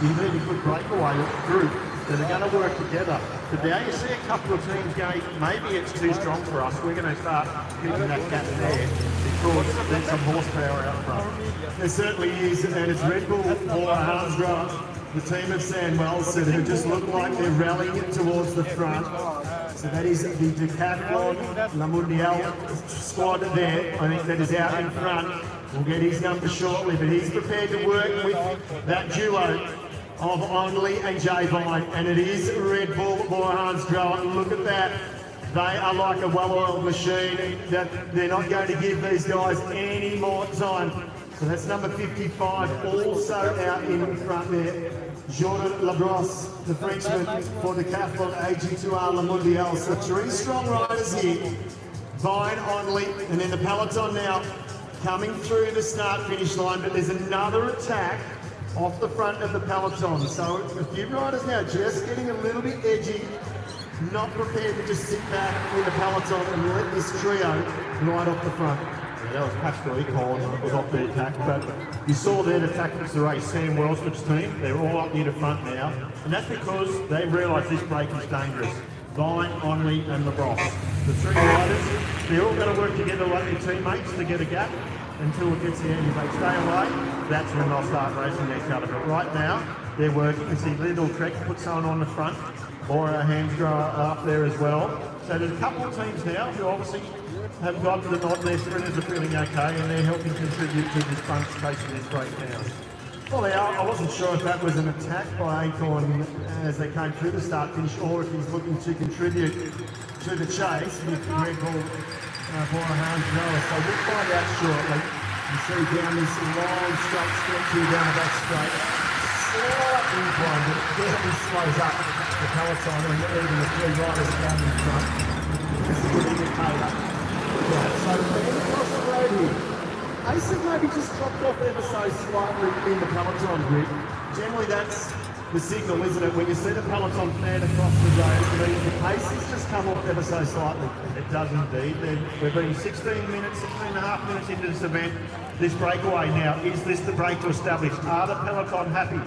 you need a good breakaway group that are going to work together. But now you see a couple of teams going, maybe it's too strong for us. We're going to start hitting that gap there because there's some horsepower out front. There certainly is, and it's Red Bull or Hansgrohe, the team of Sam Welson, who just look like they're rallying towards the front. So that is the Decathlon La Mondiale squad there. I think that is out in front. We'll get his number shortly, but he's prepared to work with that duo of Onley and Jay Vine, and it is Red Bull or Hansgrohe. Look at that. They are like a well-oiled machine. That they're not going to give these guys any more time. So that's number 55, also out in front there. Jordan Labrosse, the Frenchman for the Decathlon AG2R La Mondiale. So 3 strong riders here. Vine, Onley, and then the peloton now coming through the start-finish line, but there's another attack off the front of the peloton. So a few riders now just getting a little bit edgy, not prepared to just sit back in the peloton and let this trio ride off the front. Yeah, that was Pascal Econ that was off the attack, but you saw there the tactics of the race, Sam Wellsford's team, they're all up near the front now, and that's because they realise this break is dangerous. Vine, Onley and Labrosse. The 3 riders, they're all going to work together like their teammates to get a gap until it gets there, and if they stay away, that's when they'll start racing each other. But right now, they're working. You can see Little Trek put someone on the front, or Hansgrohe up there as well. So there's a couple of teams now who obviously have got the nod. Their sprinters are feeling okay, and they're helping contribute to this bunch chasing this break down. Well, I wasn't sure if that was an attack by Acorn as they came through the start-finish, or if he's looking to contribute to the chase with Red Bull for Hansgrohe. So we'll find out shortly. You see down this long straight stretch here down the back straight. Slight incline, but it definitely slows up the peloton and even the 3 riders down in front. This is a good indicator. Right, so we're across the road here. Ace have maybe just dropped off ever so slightly in the peloton grid. Generally that's the signal, isn't it? When you see the peloton fan across the road, it means the pace has just come off ever so slightly. It does indeed. We've been 16 and a half minutes into this event. This breakaway now, is this the break to establish? Are the peloton happy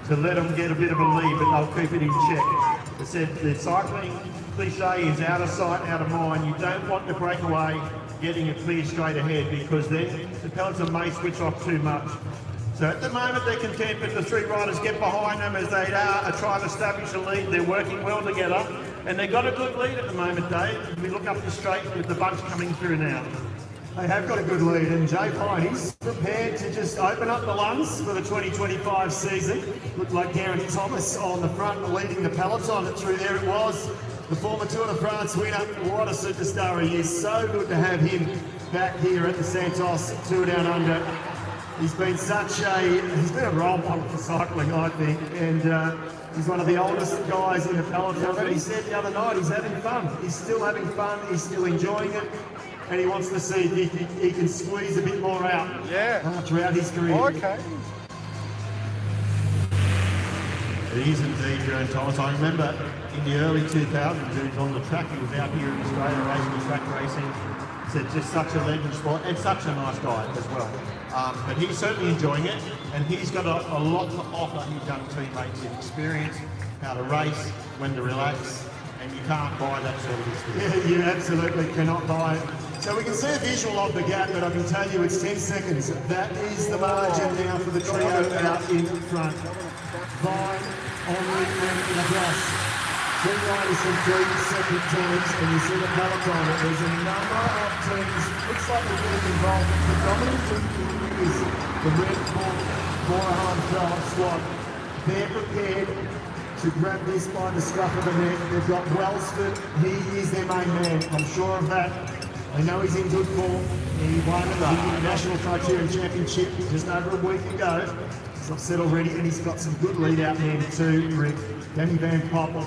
to let them get a bit of a lead, but they'll keep it in check? It said the cycling cliche is out of sight, out of mind. You don't want the breakaway getting it clear straight ahead, because then the peloton may switch off too much. So at the moment they're content, but the 3 riders get behind them as they are trying to establish a lead. They're working well together, and they've got a good lead at the moment, Dave. We look up the straight with the bunch coming through now. They have got a good lead, and Jay Vine, he's prepared to just open up the lungs for the 2025 season. Looked like Geraint Thomas on the front leading the peloton. Through there it was. The former Tour de France winner, what a superstar he is. So good to have him back here at the Santos Tour Down Under. He's been a role model for cycling, I think, and he's one of the oldest guys in the peloton. But he said the other night he's having fun. He's still having fun. He's still enjoying it, and he wants to see if he can squeeze a bit more out throughout his career. Okay. It is indeed during times. I remember in the early 2000s, he was on the track. He was out here in Australia racing, track racing. It's just such a legend sport and such a nice guy as well. But he's certainly enjoying it, and he's got a lot to offer his young teammates in experience, how to race, when to relax, and you can't buy that sort of experience. Yeah, you absolutely cannot buy it. So we can see a visual of the gap, but I can tell you it's 10 seconds. That is the margin now for the trio out in front. Vine, Henry and Lagras. Two riders from three separate teams, and you see the peloton. There's a number of teams. Looks like they're getting involved. The dominant team is the Red Bull Morahan Crowd squad. They're prepared to grab this by the scruff of the neck. They've got Wellsford. He is their main man. I'm sure of that. They know he's in good form. He won the National Criterium Championship just over a week ago. As I've said already, and he's got some good lead out men too, Rick. Danny Van Poppel,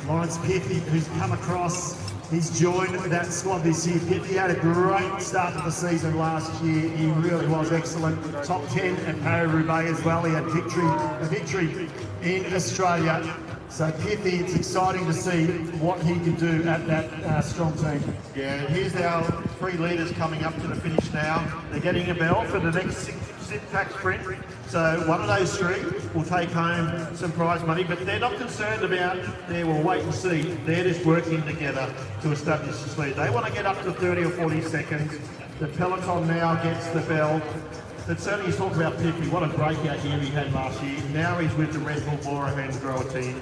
Lawrence Piffy, who's come across. He's joined that squad this year. Piffy had a great start to the season last year. He really was excellent. Top 10 at Paris-Roubaix as well. He had a victory in Australia. So Piffy, it's exciting to see what he can do at that strong team. Yeah, here's our three leaders coming up to the finish now. They're getting a bell for the next sit-track sprint. So one of those three will take home some prize money, but they're not concerned about we'll wait and see. They're just working together to establish this lead. They want to get up to 30 or 40 seconds. The peloton now gets the bell. But certainly he's talking about Piffy. What a breakout year he had last year. Now he's with the Red Bull Morahan Grower team.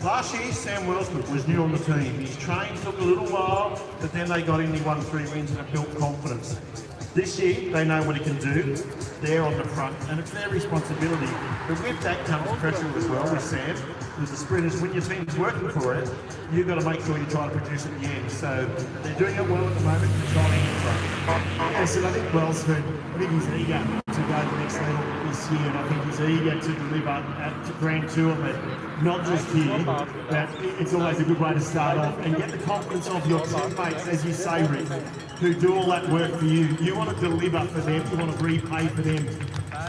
Last year, Sam Wellsford was new on the team. His train took a little while, but then they got him, he won 3 wins and it built confidence. This year, they know what he can do. They're on the front, and it's their responsibility. But with that comes pressure as well with Sam. As the sprinters, when your team's working for it, you've got to make sure you try to produce at the end. So they're doing it well at the moment, they're trying in front. Yes, and I think Wellsford, I think he's eager to go to the next level this year, and I think he's eager to deliver at the Grand Tour, but not just here, but it's always a good way to start off and get the confidence of your teammates, as you say, Rick, who do all that work for you. You want to deliver for them, you want to repay for them,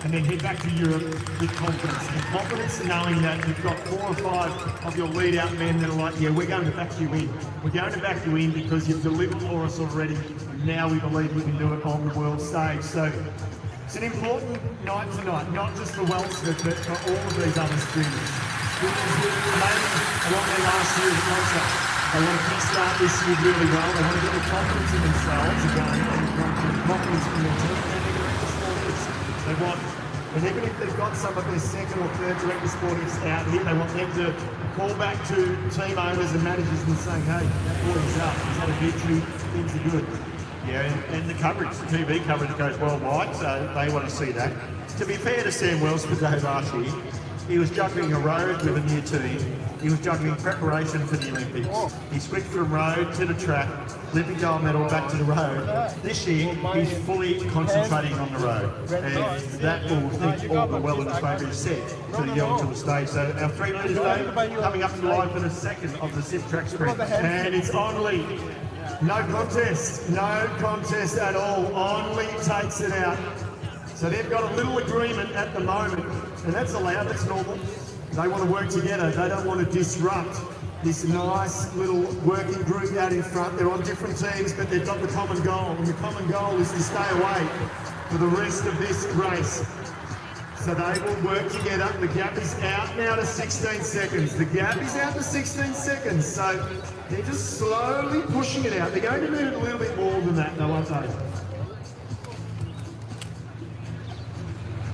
and then head back to Europe with confidence. And confidence knowing that you've got 4 or 5 of your lead-out men that are like, yeah, we're going to back you in. We're going to back you in because you've delivered for us already. Now we believe we can do it on the world stage. So it's an important night tonight, not just for Wellsford, but for all of these other sprinters. Sprinters who made along their last year of contract. They want to kickstart this year really well. They want to get the confidence in themselves again, and confidence in their team, and they're director sportives. They want, and even if they've got some of their second or third director sportives out here, they want them to call back to team owners and managers and saying, hey, that boy's up, he's had a victory, things are good. Yeah, and the coverage, the TV coverage goes worldwide, so they want to see that. To be fair to Sam Wellsford though last year, he was juggling a road with a new team. He was juggling preparation for the Olympics. He switched from road to the track, Olympic gold medal back to the road. This year, he's fully concentrating on the road. And that will, think, all the well in his favour is set to the Yellow Tour stage. So our 3 leaders today coming up to the line for the second of the sit track sprint. And it's Onley. No contest at all. Onley takes it out. So they've got a little agreement at the moment, and that's allowed, that's normal. They want to work together. They don't want to disrupt this nice little working group out in front. They're on different teams, but they've got the common goal, and the common goal is to stay away for the rest of this race. So they will work together. The gap is out now to 16 seconds. The gap is out to 16 seconds. So they're just slowly pushing it out. They're going to need a little bit more than that, though, aren't they?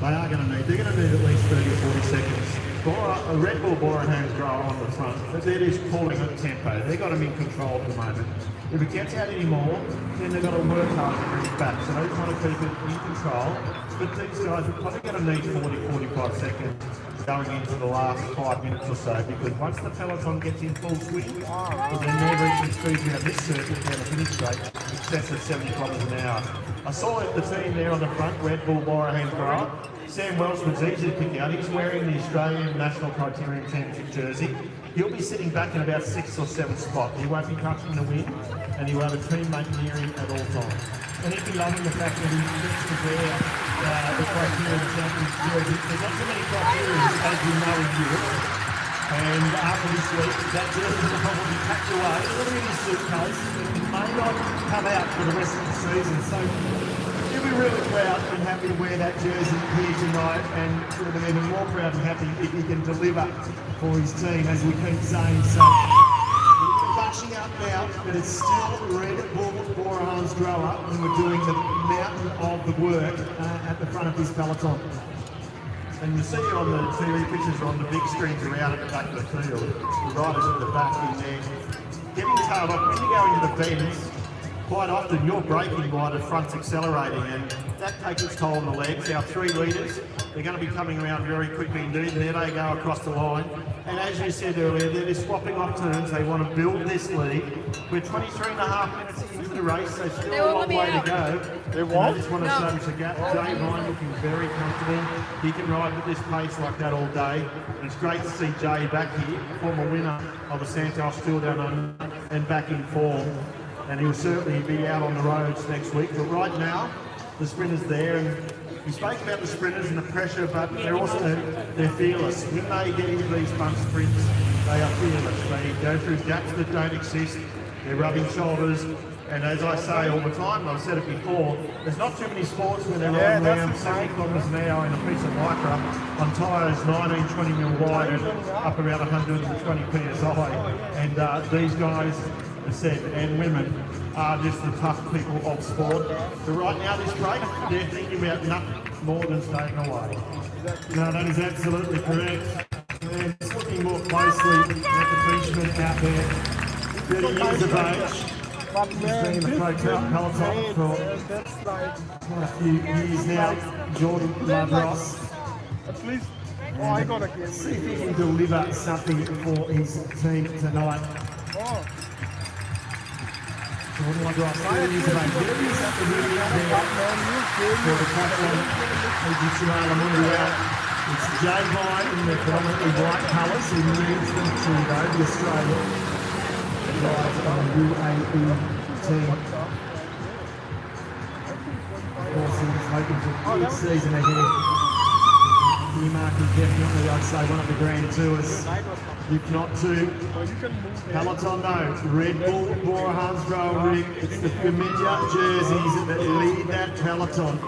They are going to need, they're going to need at least 30 or 40 seconds. A Red Bull Morahan's grower on the front, but they're just calling it tempo. They've got them in control at the moment. If it gets out anymore, then they've got to work hard to bring it back. So they just want to keep it in control. But these guys are probably going to need 40, 45 seconds going into the last 5 minutes or so, because once the peloton gets in full swing, with their never-ending speed around this circuit down the finish straight, in excess of 70 kilometres an hour. I saw the team there on the front, Red Bull, Borough. Sam Welsford's easy to pick out. He's wearing the Australian National Criterium Championship jersey. He'll be sitting back in about 6th or 7th spot. He won't be touching the wing, and he will have a teammate near him at all times. And he'll be loving the fact that he gets to wear the Criterium Championship jersey. There's not so many Criteriums, as we know, in Europe. And after this week, that jersey will probably be packed away, a little in his suitcase, and it may not come out for the rest of the season. So he'll be really proud and happy to wear that jersey here tonight, and he'll be even more proud and happy if he can deliver for his team, as we keep saying. So we're bunching up now, but it's still Red Bull Borahans Grower, and we're doing the mountain of the work at the front of this peloton. And you see it on the TV pictures, on the big screens around at the back of the field, the riders at the back in there, getting tailed off. When you go into the bends, quite often you're braking while the front's accelerating, and that takes its toll on the legs. Our 3 leaders, they're going to be coming around very quickly indeed, and there they go across the line. And as you said earlier, they're swapping off turns. They want to build this lead. We're 23.5 minutes into the race, so still a long way to go. I just want to say to Jay Ryan looking very comfortable. He can ride with this pace like that all day. And it's great to see Jay back here, former winner of the Santos Tour down under, and back in form. And he'll certainly be out on the roads next week. But right now, the sprinter's there, and we spoke about the sprinters and the pressure, but they're fearless. When they get into these front sprints, they are fearless. They go through gaps that don't exist. They're rubbing shoulders. And as I say all the time, I've said it before, there's not too many sports where they're riding around 70 kilometres an hour in a piece of lycra on tyres 19, 20 mil wide and up around 120 psi. And these guys, as said, and women, are just the tough people of sport. But right now, this break, they're thinking about nothing more than staying away. No, that is absolutely correct. And just looking more closely at the Frenchman out there, 30 years of age. He's been in the pro peloton for quite a few years now. Jordan Ladros. At least, I got a game. See if he can deliver something for his team tonight. Jordan Ladros, 30 years of age. There is at the really out there for the platform. It's Jay Vine in the predominantly white colours. He moves them to the Australia. Rides on the UAE team. Of course, he's hoping for a good season ahead. Mark is definitely, I'd say, one of the Grand Tours, if not two. Peloton, no. Red Bull, Borahans Grower Rig. It's the familiar jerseys that lead that peloton.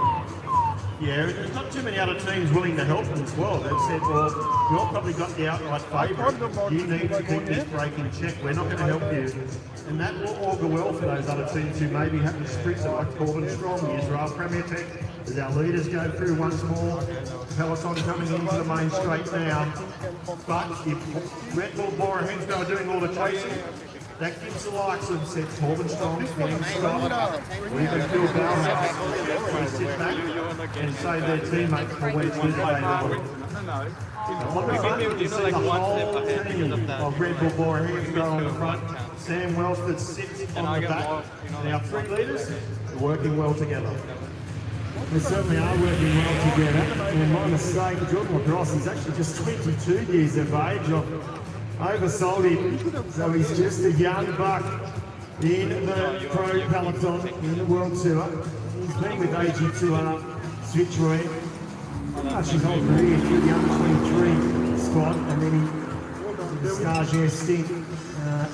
Yeah, there's not too many other teams willing to help them as well. They've said, well, you've probably got the outright favourite. You need to keep this break in check. We're not going to help you. And that will augur well for those other teams who maybe have to sprint it like Corbin Strong, the Israel Premier Tech. As our leaders go through once more, Peloton coming into the main straight now. But if Red Bull, Borahans are doing all the chasing, that gives the likes of said Corbin Strong, Cam Scott, or even Phil Ballhouse to sit back and save their teammates for Wednesday they What we can do is see the whole team of Red Bull Borahans go on the front. Sam Welsford sits on the back. Now 3 leaders are working well together. They certainly are working well together. And my mistake, Jordan Lacrosse is actually just 22 years of age. I've oversold him, so he's just a young buck in the pro peloton in the World Tour. He's been with AG2R, Switchway, pretty much his whole career, the under 23 squad, and then he did a Stagiaire stint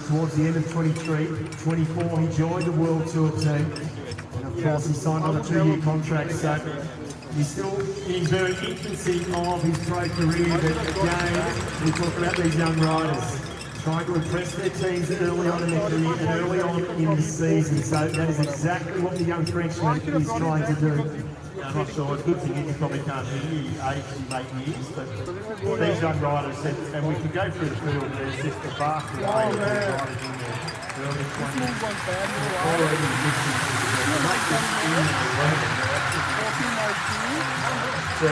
towards the end of 23. 24, he joined the World Tour team, and of course he signed on a 2-year contract, so he's still in his very infancy of his pro career, but again, we talk about these young riders trying to impress their teams early on in their career and early on in the season, so that is exactly what the young Frenchman is trying to do. I'm not sure, it's a good thing you probably can't hear you age in 8 years, but all these young riders, and we can go through the field, there's just a vast array of riders in there. Early 20s, already missing the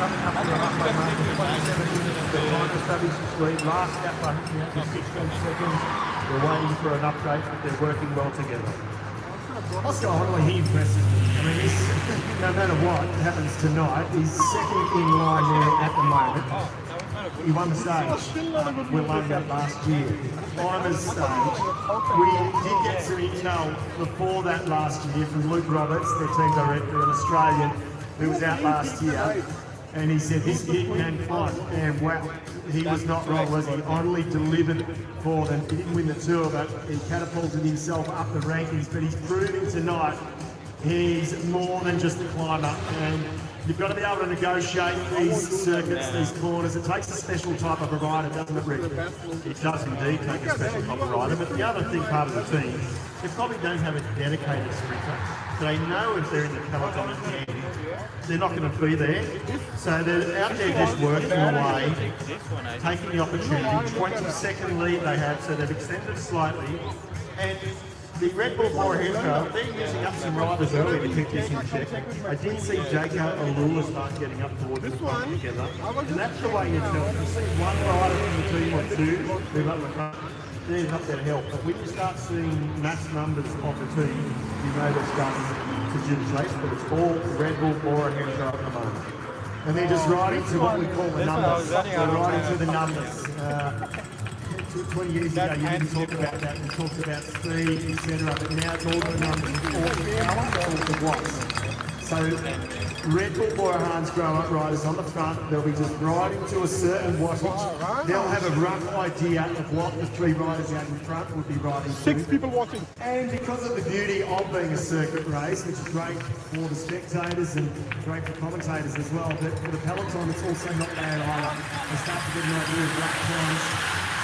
coming up to an upright mark of 27. The time established lead. Last gap by 16 seconds. We're waiting for an update, but they're working well together. Oscar Honley, he impresses me. I mean, he's, no matter what happens tonight, he's second in line there at the moment. He won the stage. We won that last year. Climbers stage. We did get some intel before that last year from Luke Roberts, their team director, an Australian, who was out last year. And he said, this kid can climb. And wow, he was not wrong, was he? Only delivered for them. He didn't win the tour, but he catapulted himself up the rankings. But he's proving tonight he's more than just a climber. And you've got to be able to negotiate these circuits, these corners. It takes a special type of a rider, doesn't it, Rick? It does indeed take a special type of rider. But the other thing, part of the team, they probably don't have a dedicated sprinter. They know if they're in the peloton at the end, they're not going to be there. So they're out there just working away, taking the opportunity. 22nd lead they have, so they've extended slightly. And the Red Bull Bora Hansgrohe, they're using up some riders early to keep this in check. I did see Jaco Alula start getting up towards the front together. And that's the way you tell. You see one rider from the team or two move up the front. They're not there to help. But when you start seeing mass numbers of the team, you know they're starting to do the chase, but it's all Red Bull Bora Hansgrohe at the moment. And they're just riding to what we call the numbers. They're riding to the numbers. 20 years ago, you didn't talk about that. You talked about speed, etc. But now it's all the numbers. It's all the watts. So Red Bull Bora Hansgrohe riders on the front, they'll be just riding to a certain wattage. They'll have a rough idea of what the three riders out in front would be riding to. 6 people watching. And because of the beauty of being a circuit race, which is great for the spectators and great for commentators as well, but for the peloton it's also not bad either. They start to get an idea of lap times,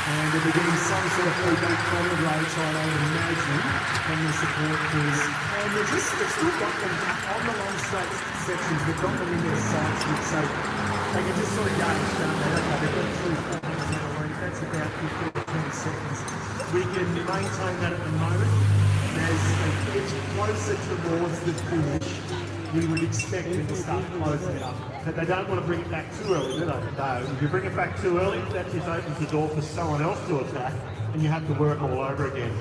and they'll be getting some sort of feedback from the race, I would imagine, from the support crews. And they've still got them on the long straight sections, they've got them in their sights, so they can just sort of gauge down there. Okay, they've got 2 4 that's about 15 to 20 seconds. We can maintain that at the moment. As they edge closer towards the finish, we would expect them to start closing it up. But they don't want to bring it back too early, do they? No. If you bring it back too early, that just opens the door for someone else to attack, and you have to work all over again.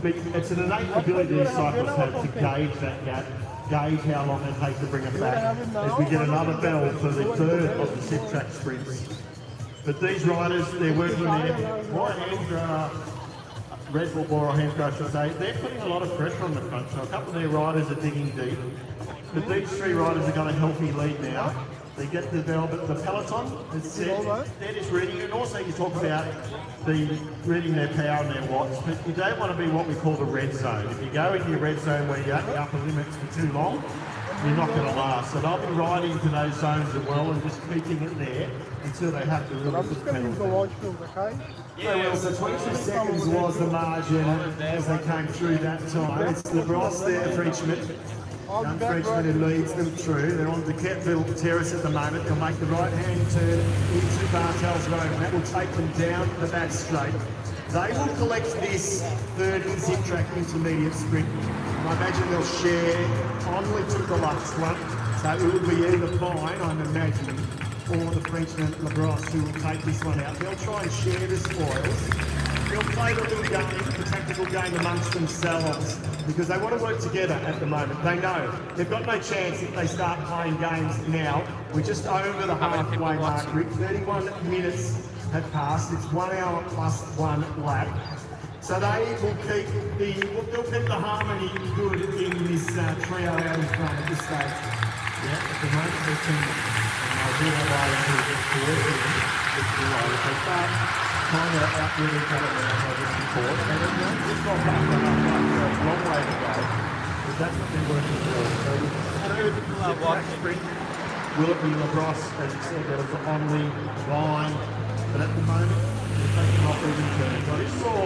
But it's an innate ability these cyclists have to gauge that gap, gauge how long it takes to bring it back, as we get another bell for the third of the set track sprints. But these riders, they're working there. Red Bull Bora Hansgrohe, I should say, they're putting a lot of pressure on the front, so a couple of their riders are digging deep. But these 3 riders have got a healthy lead now. They get the bell, but the peloton is set. They're just reading, and also you talk about reading their power and their watts, but you don't want to be what we call the red zone. If you go into your red zone where you're at the upper limits for too long, you're not going to last. So they'll be riding into those zones as well and just keeping it there until they have to really I'm just going to use the launch field, okay? Yeah, well, so 22 seconds was the margin as they came through that time. It's LaBrosse there, Frenchman. Young Frenchman who leads them through. They're on the Ketville Terrace at the moment. They'll make the right-hand turn into Bartels Road, and that will take them down the back straight. They will collect this third zip track intermediate sprint. I imagine they'll share. Only took the last one, so it will be either Vine, I'm imagining, or the Frenchman LaBrosse who will take this one out. They'll try and share the spoils. They'll play the little game, the tactical game amongst themselves, because they want to work together at the moment. They know they've got no chance if they start playing games now. We're just over the halfway mark, Rick. 31 minutes have passed. It's 1 hour plus 1 lap. So they will they'll keep the harmony good in this trio out in front at this stage. Yeah, at the moment they're teaming. And I do have riders who are working with the riders. They start kind of outward each other now, as I just before. And it's not back to halfway, so it's a long way to go. But that's what they're working towards. So the sprint, will it be LaBrosse, as you said, that was only Vine. But at the moment, they're taking off even turns. I just saw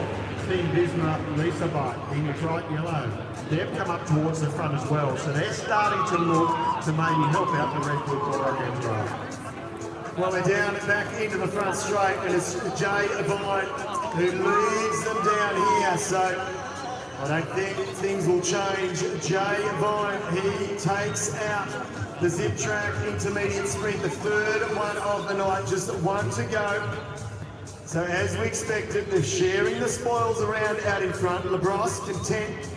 Team Bismarck, Lisa Bite in the bright yellow. They've come up towards the front as well, so they're starting to look to maybe help out the Red Bull Bora Hansgrohe. Well, they're down and back into the front straight, and it's Jay Vine who leads them down here. So I don't think things will change. Jay Vine, he takes out the zip track intermediate sprint, the third one of the night, just one to go. So as we expected, they're sharing the spoils around out in front. LeBros content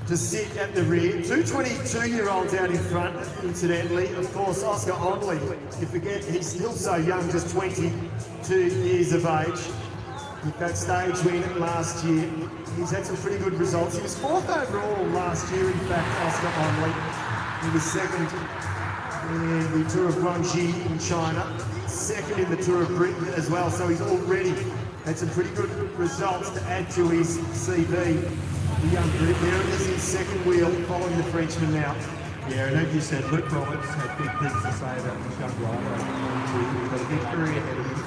to sit at the rear. Two 22-year-olds out in front, incidentally. Of course, Oscar Onley, you forget, he's still so young, just 22 years of age. With that stage win last year, he's had some pretty good results. He was 4th overall last year, in fact, Oscar Onley. He was 2nd in the Tour of Guangxi in China, 2nd in the Tour of Britain as well, so he's already had some pretty good results to add to his CV. The young Brit, there it is in second wheel, following the Frenchman now. Yeah, and as you said, Luke Roberts had big things to say about this young rider. He's got a big career ahead of him.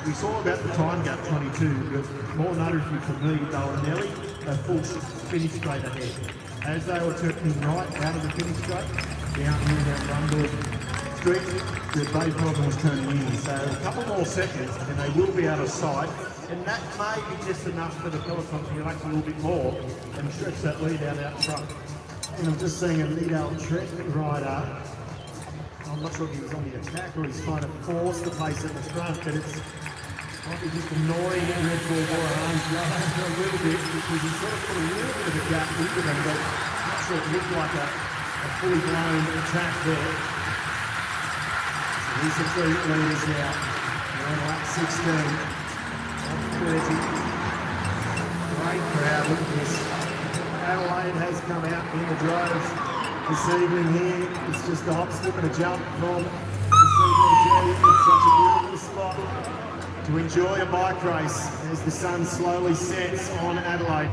We saw about the time gap 22, but more noticeably for me, they were nearly a full finish straight ahead. As they were turning right out of the finish straight, down here down Rundle Street, the Bay problem was turning in. So a couple more seconds and they will be out of sight. And that may be just enough for the peloton to relax a little bit more and stretch that lead out front. And I'm just seeing a lead-out Trek rider. I'm not sure if he was on the attack or he's trying to force the pace at the front, but it's might be just annoying Red Bull Borahans a little bit because he sort of put a little bit of a gap into them, but I'm not sure it looked like a fully blown attack there. So these are 3 leaders now. We're on lap 16. 30. Great crowd, look at this. Adelaide has come out in the droves this evening here. It's just a hop, skip and a jump from the CBG. It's such a beautiful spot to enjoy a bike race as the sun slowly sets on Adelaide.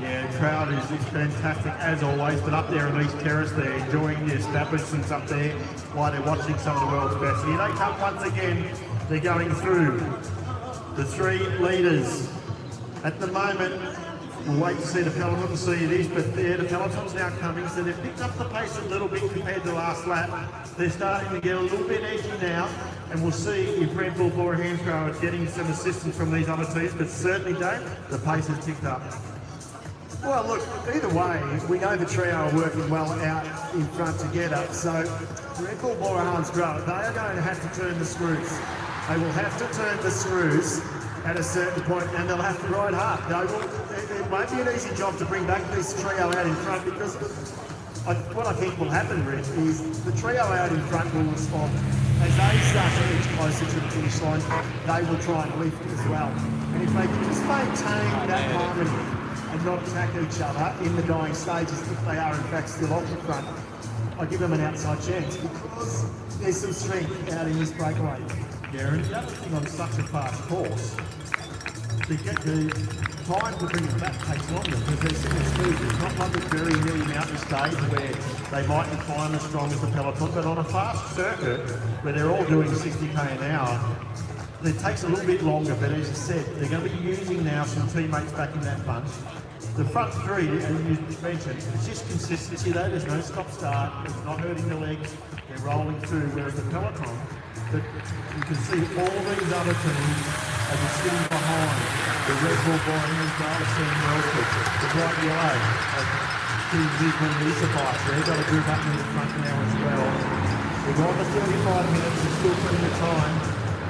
Yeah, the crowd is fantastic as always, but up there in East Terrace they're enjoying the establishments up there while they're watching some of the world's best. Here they come once again, they're going through the 3 leaders. At the moment, we'll wait to see the peloton to see it is, but there, the peloton's now coming, so they've picked up the pace a little bit compared to last lap. They're starting to get a little bit edgy now, and we'll see if Red Bull Borahans is getting some assistance from these other teams, but certainly don't. The pace has ticked up. Well, look, either way, we know the trio are working well out in front together, so Red Bull Borahans Grow, they are going to have to turn the screws. They will have to turn the screws at a certain point, and they'll have to ride hard. It won't be an easy job to bring back this trio out in front because what I think will happen, Rick, is the trio out in front will respond. As they start to inch closer to the finish line, they will try and lift as well. And if they can just maintain that harmony and not attack each other in the dying stages, if they are in fact still off the front, I give them an outside chance because there's some strength out in this breakaway. Yeah, and the other thing on such a fast course, to get the time to bring it back takes longer because they're similar speeds. It's not like a very hilly mountain stage where they mightn't climb as strong as the peloton, but on a fast circuit where they're all doing 60k an hour, it takes a little bit longer, but as you said, they're going to be using now some teammates back in that bunch. The front 3, as you mentioned, it's just consistency though, there's no stop-start, it's not hurting the legs, they're rolling through, whereas the peloton, but you can see all these other teams as they're sitting behind the Red Bull Borahans Grow team, the bright yellow Team Gisborne and Issa bikes. They've got a group up near the front now as well. We've got the 35 minutes, there's still plenty of time.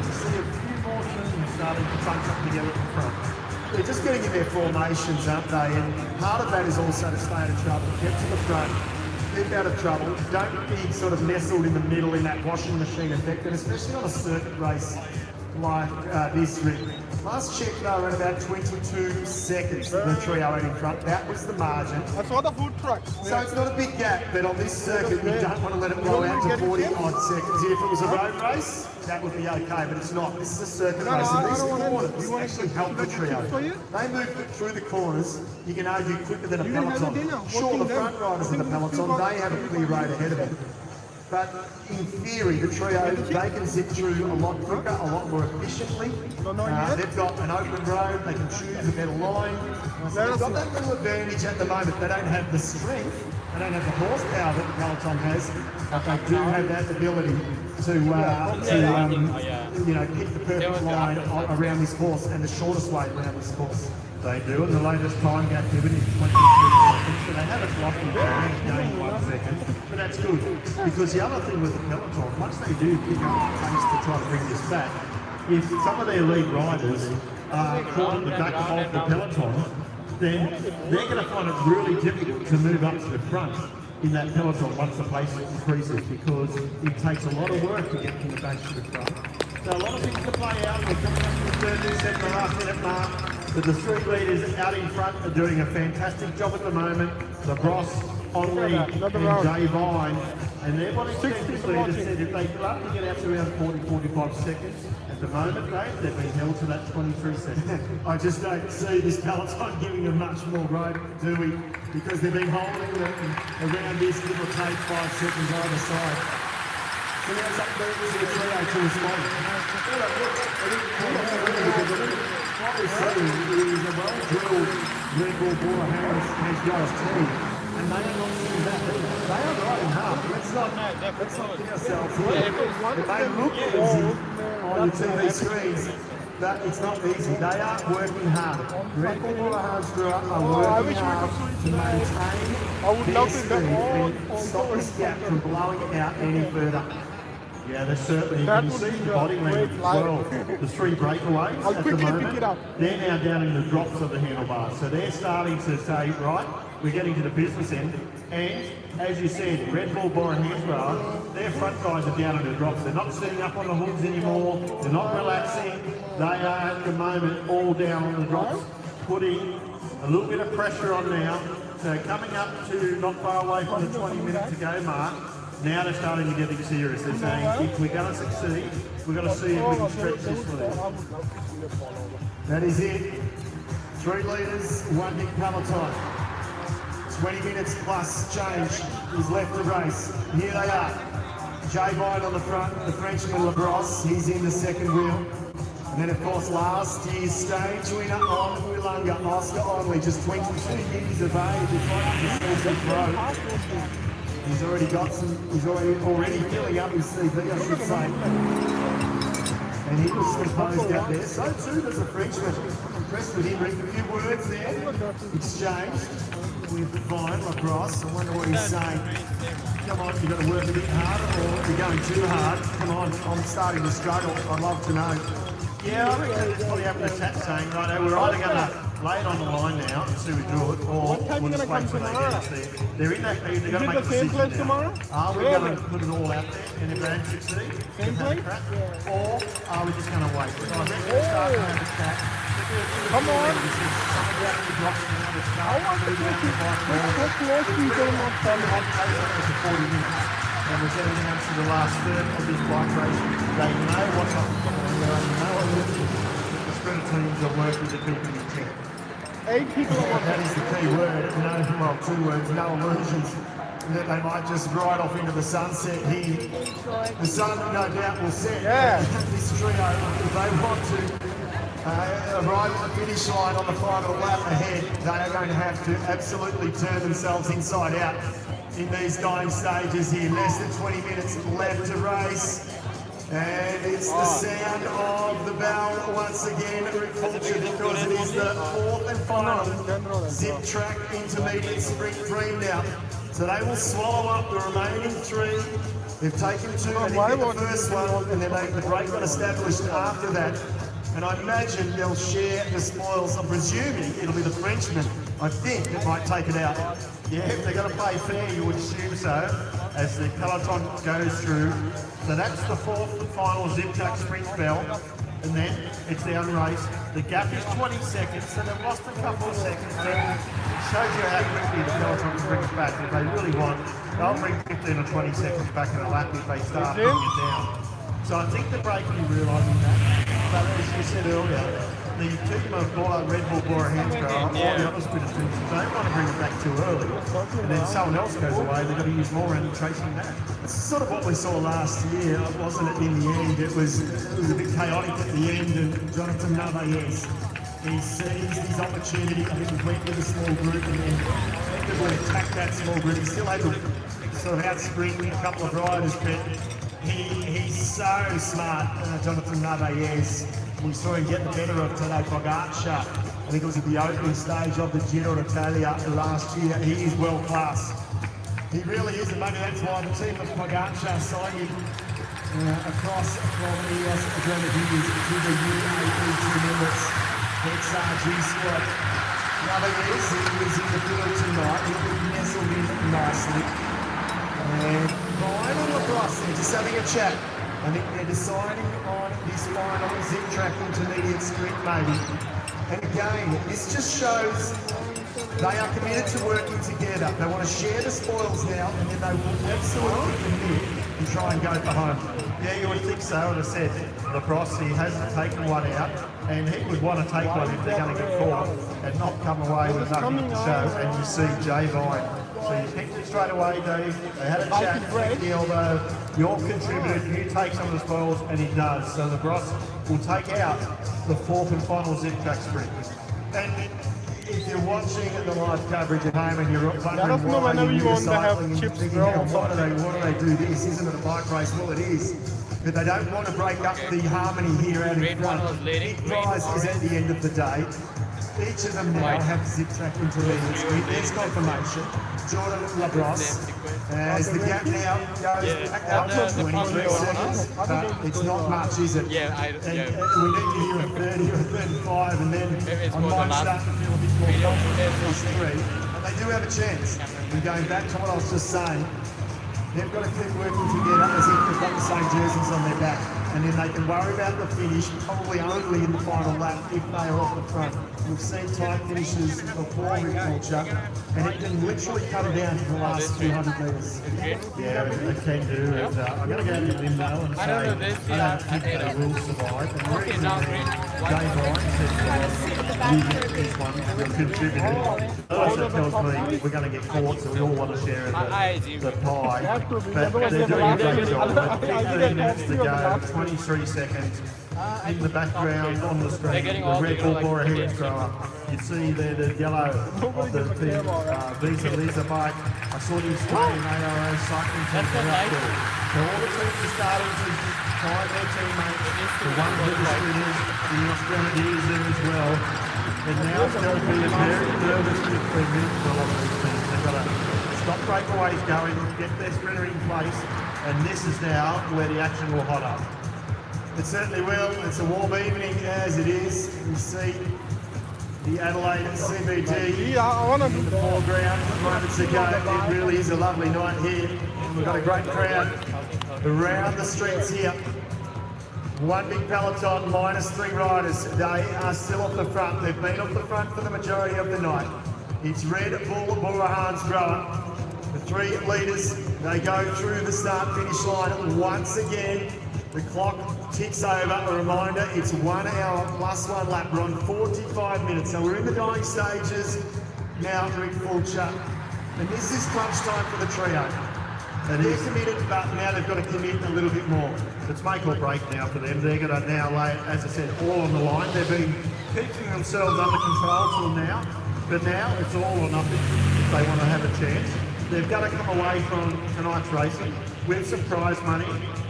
You see a few more teams starting to bunch up together at the front. They're just getting in their formations, aren't they? And part of that is also to stay out of trouble. Get to the front, keep out of trouble. Don't be sort of nestled in the middle in that washing machine effect, and especially on a circuit race like this, Rick. Last check, they were at about 22 seconds, the trio out in front. That was the margin. I saw the food truck. So it's not a big gap, but on this circuit, you don't want to let it blow out to 40 odd seconds. If it was a road race, that would be okay, but it's not. This is a circuit race, and these corners actually help the trio. They move through the corners, you can argue quicker than a peloton. Sure, the front riders in the peloton, they have a clear road ahead of them. But in theory, the trio, they can zip through a lot quicker, a lot more efficiently. They've got an open road, they can choose a better line. So they've got that little advantage at the moment. They don't have the strength, they don't have the horsepower that the peloton has, but they do have that ability to hit the perfect line around this course and the shortest way around this course. They do, and the latest time gap given is 22 seconds, so they haven't lost in gained 1 second, but that's good, because the other thing with the peloton, once they do pick up the pace to try to bring this back, if some of their lead riders are caught at the back of the peloton, then they're going to find it really difficult to move up to the front in that peloton once the pace increases, because it takes a lot of work to get from the back to the front. So a lot of things to play out. We're coming up to the 30 second, the last minute mark. But the three leaders out in front are doing a fantastic job at the moment. The Bross, Henri and Jay Vine. And their body leaders said if they love to get out to around 40-45 seconds, at the moment, they've been held to that 23 seconds. I just don't see this peloton giving them much more rope, do we? Because they've been holding them around this, give or take 5 seconds either side. So now it's up to the trio to respond. What we're seeing is a well-drilled Red Bull Bora Hans guys team, and they are not seeing that either. They are riding hard. Let's not kid ourselves here. It may look easy on the TV screens, but it's not easy. They are working hard. Red Bull Bora Hans are working hard to maintain their speed and stop this gap from blowing it out any further. Yeah, they're certainly, you can see the body language as well. The three breakaways at the moment, they're now down in the drops of the handlebars. So they're starting to say, right, we're getting to the business end. And as you said, Red Bull, Bora Hansgrohe, their front guys are down in the drops. They're not sitting up on the hoods anymore. They're not relaxing. They are at the moment all down on the drops, putting a little bit of pressure on now. So coming up to not far away from the 20 minutes to go mark. Now they're starting to get things serious. They're saying, if we're going to succeed, we've got to see if we can stretch this lead. That is it. 3 leaders, 1 big peloton. 20 minutes plus change is left to race. Here they are. Jay Vine on the front, the Frenchman Labrosse, he's in the second wheel. And then of course last year's stage winner on Willunga, Oscar Onley, just 22 years of age, it's like the season pro. He's already got some, he's already filling up his CV, I should say. And he was composed out there. So too does the Frenchman. Impressed with him. A few words there, exchanged with Vine, Labrosse. I wonder what he's saying. Come on, you've got to work a bit harder, or you're going too hard. Come on, I'm starting to struggle. I'd love to know. Yeah, I think that's probably having a chat saying, right, we're either going to lay it on the line now and see we do it, or we'll just wait till they get it. They're in that phase, they've got to make a decision now. Are we going to put it all out there and if they don't succeed, give that a crack, or are we just going to wait? So I think we'll start to have a chat. Come on! I want to do it. How close do you go on for 40 minutes? And we're getting down to the last third of this bike race. They know what's up. They know what the sprint teams are working to keep them in check. 8 people are That is the key word. No, well, 2 words, no illusions that they might just ride off into the sunset here. The sun, no doubt, will set. This trio, if they want to arrive at the finish line on the final lap ahead, they are going to have to absolutely turn themselves inside out in these dying stages here. Less than 20 minutes left to race. And it's the sound of the bell once again at Rick Fulcher, because it is the 4th and final zip track intermediate sprint dream now. So they will swallow up the remaining 3. They've taken 2, they didn't get the first one, and then the break got established after that. And I imagine they'll share the spoils. I'm presuming it'll be the Frenchman, I think, that might take it out. Yeah, if they're going to play fair, you would assume so, as the peloton goes through. So that's the 4th and final zip track sprint bell, and then it's down race. The gap is 20 seconds, so they've lost a couple of seconds. So it shows you how quickly the peloton can bring it back. If they really want, they'll bring 15 or 20 seconds back in a lap if they start bringing it down. So I think the break will be realising that. But as you said earlier, the team of Red Bull, Bora Hansgrohe, all the other sprinters don't want to bring it back too early. And then someone else goes away, they've got to use more energy chasing that. It's sort of what we saw last year, wasn't it, in the end? It was a bit chaotic at the end, and Jonathan Narvaez, he seized his opportunity. I think he went with a small group and then effectively attacked that small group. He still had to sort of out-sprint a couple of riders, but he's so smart, Jonathan Narvaez. We saw him get the better of Tadej Pogacar, and think it was at the opening stage of the Giro d'Italia last year. He is world class. He really is, and maybe that's why the team of Pogacar signed him across from EOS Grenadiers to the UAE team members XRG squad. The other is he is in the field tonight. He'll be nestled in nicely. And final across there, just having a chat. I think they're deciding on this final zip track intermediate sprint maybe. And again, this just shows they are committed to working together. They want to share the spoils now, and then they will absolutely commit and try and go for home. Yeah, you would think so. As I said, Lacrosse, he hasn't taken one out, and he would want to take one if they're going to get caught and not come away with nothing to show. And you see Jay Vine. So you picked it straight away, Dave. They had a chat with the elbow. You're contributed, you take some of the spoils, and he does. So Lacrosse will take out the fourth and final zip track sprint. And if you're watching the live coverage at home and you're wondering us know why whenever you're you want to have cycling and chips, thinking, bro. why do they do this? Isn't it a bike race? Well, it is. But they don't want to break up the harmony here out in front. Big prize is at the end of the day. Each of them now have zip track intermediate sprint. There's confirmation. Jordan Labrosse, as the gap now goes back up to 23 seconds, but it's not much, is it? And we need to hear a 30 or a 35, and then I might start to feel a bit more confident in these three. And they do have a chance. And going back to what I was just saying, they've got to keep working together as if they've got the same jerseys on their back. And then they can worry about the finish, probably only in the final lap if they are off the front. We've seen tight finishes before in culture, and it can literally come down to the last 200 metres. Yeah, it can do. And, I'm going to go out the window and say I don't think they will survive. And the reason Dave Ryan said you get this one and you're contributed. Also tells me we're going to get caught, so we all want to share the pie. But they're doing a great job. 15 minutes to go, 23 seconds. In the background on the screen, the Red Bull Bora Heads grower. You see there the yellow of the Visa bike. I saw the Australian ARO cycling team go up there. So all the teams are starting to find their teammates. The one for the sprinters, the Australians there as well. And now it's going to be a very nervous 15 minutes for a lot of these teams. They've got to stop breakaways going, get their sprinter in place, and this is now where the action will hot up. It certainly will. It's a warm evening as it is. You see the Adelaide CBD in the foreground moments ago. It really is a lovely night here. We've got a great crowd around the streets here. One big peloton, minus 3 riders. They are still off the front. They've been off the front for the majority of the night. It's Red Bull Bora Grower. The 3 leaders, they go through the start-finish line once again. The clock ticks over. A reminder, it's 1 hour plus 1 lap. We're on 45 minutes. So we're in the dying stages now, Rick Fulcher. And this is crunch time for the trio. They're committed, but now they've got to commit a little bit more. It's make or break now for them. They're going to now lay it, as I said, all on the line. They've been keeping themselves under control till now, but now it's all or nothing if they want to have a chance. They've got to come away from tonight's racing with some prize money,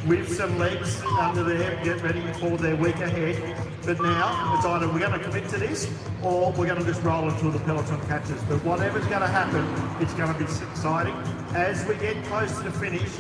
with some legs under there, get ready for their week ahead. But now it's either we're going to commit to this or we're going to just roll until the peloton catches. But whatever's going to happen, it's going to be exciting. As we get close to the finish,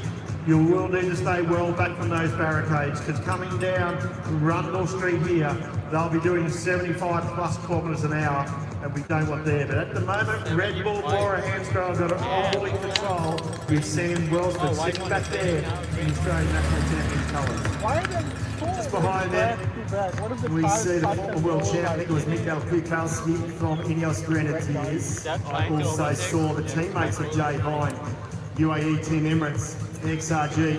you will need to stay well back from those barricades, because coming down Rundle Street here, they'll be doing 75 plus kilometres an hour, and we don't want there. But at the moment, Red Bull Bora Hansgrohe got it all in control with Sam Wellsford sitting back there in Australian National Champions colours. Just behind them, we see the former world champ, I think it was Mikhail Kwiatkowski from Ineos Grenadiers. I also saw the teammates of Jay Vine, UAE Team Emirates, XRG,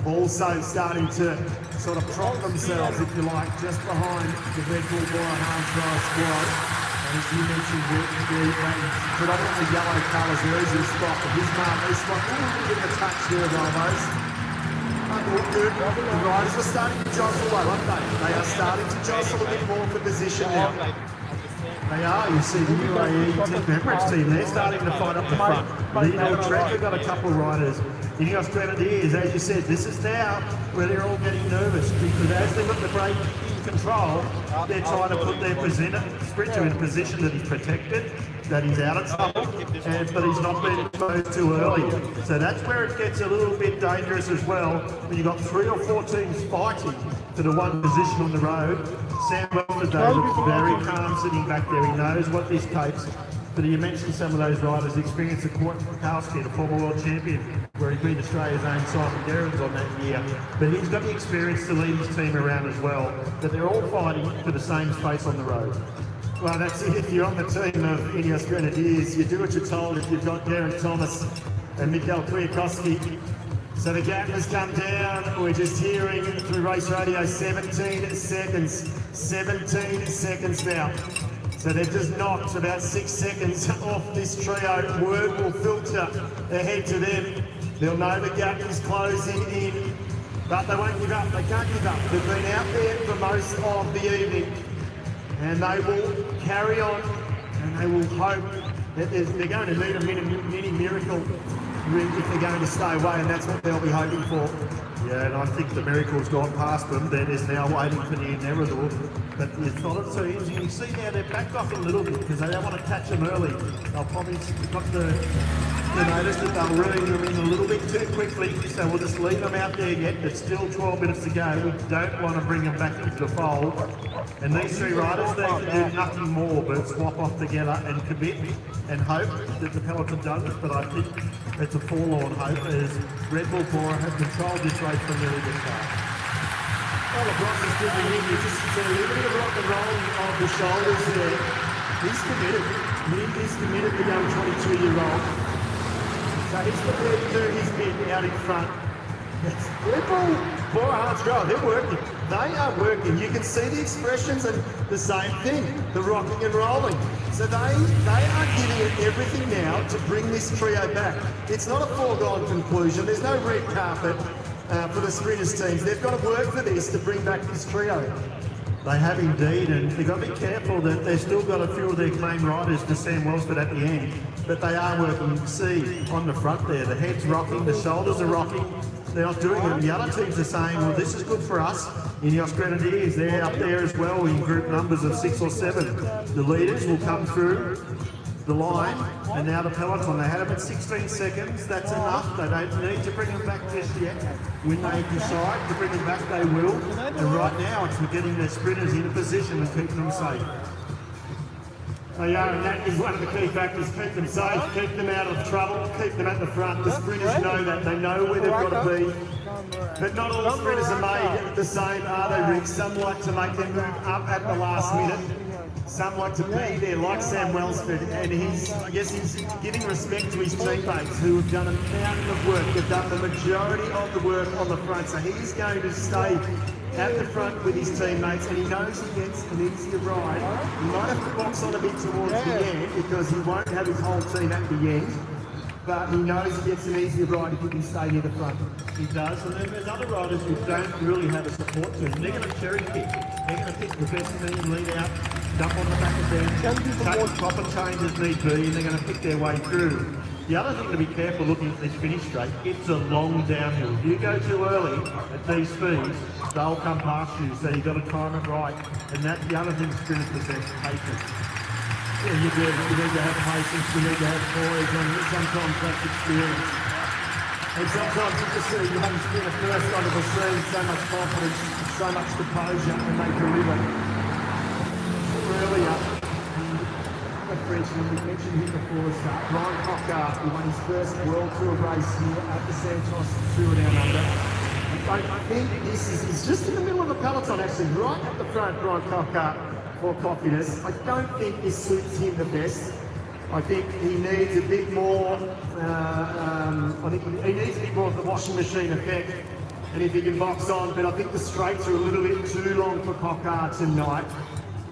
also starting to sort of prop themselves, if you like, just behind the Red Bull Bora Hansgrohe squad. And as you mentioned, the predominantly yellow colours, there is a spot, but his mark, this one, a bit of a touch there, Volvos. All good. The riders are starting to jostle though, aren't they? They are starting to jostle a bit more for position now. They are. You see the UAE Team Emirates team, they're starting to fight up the front. Lino Trek, we've got a couple of riders. Ineos Grenadiers, as you said, this is now where they're all getting nervous, because as they got the break control, they're trying to put their sprinter in a position that he's protected, that he's out of trouble, but he's not been exposed too early. So that's where it gets a little bit dangerous as well. When you've got 3 or 4 teams fighting for the one position on the road. Sam Wells today looks very calm sitting back there. He knows what this takes. But you mentioned some of those riders' experience of Kowski, the former world champion, where he beat Australia's own Simon Gerrans on that year. But he's got the experience to lead his team around as well. But they're all fighting for the same space on the road. Well, that's it. If you're on the team of Ineos Grenadiers, you do what you're told if you've got Geraint Thomas and Mikhail Kwiatkowski. So the gap has come down. We're just hearing through race radio 17 seconds. 17 seconds now. So they've just knocked about 6 seconds off this trio. Word will filter ahead to them. They'll know the gap is closing in, but they won't give up. They can't give up. They've been out there for most of the evening, and they will carry on, and they will hope that they're going to need a mini miracle if they're going to stay away, and that's what they'll be hoping for. Yeah, and I think the miracle's gone past them. They're just now waiting for the inevitable. But it's not so easy. You see now they're backed off a little bit because they don't want to catch them early. They'll probably got the notice that they'll reel them in a little bit too quickly. So we'll just leave them out there yet. There's still 12 minutes to go. We don't want to bring them back into the fold. And these 3 riders, they can do nothing more but swap off together and commit and hope that the peloton does it. But I think it's a forlorn hope as Red Bull Bora have controlled this race from nearly the start. Well, LeBron is giving in. You just see a little bit of rock and rolling of the shoulders there. He's committed. He is committed, the young 22-year-old. So he's prepared to do his bit out in front. Red Bull Bora Hansgrohe, they're working. They are working. You can see the expressions and the same thing, the rocking and rolling. So they are giving it everything now to bring this trio back. It's not a foregone conclusion. There's no red carpet for the sprinters teams. They've got to work for this to bring back this trio. They have indeed, and they've got to be careful that they've still got a few of their main riders to Sam Wellsford at the end. But they are working. You can see on the front there, the head's rocking, the shoulders are rocking. They're not doing it. The other teams are saying, well, this is good for us. Ineos Grenadiers, they're up there as well in group numbers of 6 or 7. The leaders will come through the line, and now the peloton. They had them at 16 seconds. That's enough. They don't need to bring them back just yet. When they decide to bring them back, they will. And right now, it's getting their sprinters in a position and keeping them safe. They are, and that is one of the key factors. Keep them safe, keep them out of trouble, keep them at the front. The sprinters know that. They know where they've got to be. But not all sprinters are made the same, are they, Rick? Some like to make their move up at the last minute. Some like to be there, like Sam Wellsford, and I guess he's giving respect to his teammates who have done a mountain of work. They've done the majority of the work on the front, so he's going to stay at the front with his teammates, and he knows he gets an easier ride. He might have to box on a bit towards the end because he won't have his whole team at the end, but he knows he gets an easier ride if he can stay near the front. He does, and then there's other riders who don't really have a support team. They're going to cherry pick. They're going to pick the best team, lead out, dump on the back of them, take proper change as need be, and they're going to pick their way through. The other thing to be careful looking at this finish straight, it's a long downhill. If you go too early at these speeds, they'll come past you, so you've got to time it right. And that's the other thing sprinters possess, patience. Yeah, you do. You need to have patience, you need to have poise, and sometimes that's experience. And sometimes you just see young sprinter first onto the scene, so much confidence, so much composure, and they deliver. Earlier, the Frenchman, we mentioned him before the start, Brian Cockart, who won his first World Tour race here at the Santos Tour Down Under. I think this is just in the middle of the peloton, actually, right at the front, Brian Cockart, for cockiness. I don't think this suits him the best. I think he needs a bit more, he needs a bit more of the washing machine effect, and if he can box on, but I think the straights are a little bit too long for Cockart tonight.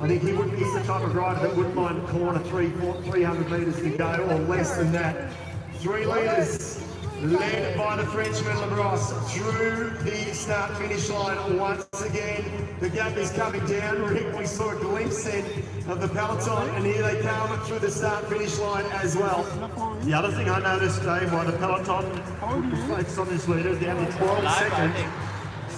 I think he's the type of rider that wouldn't mind a corner 300 metres to go, or less than that. 3 leaders led by the Frenchman Labrosse through the start-finish line once again. The gap is coming down. Rick, we saw a glimpse then of the peloton, and here they come through the start-finish line as well. The other thing I noticed today, why the peloton focused on this leader, down to 12 seconds.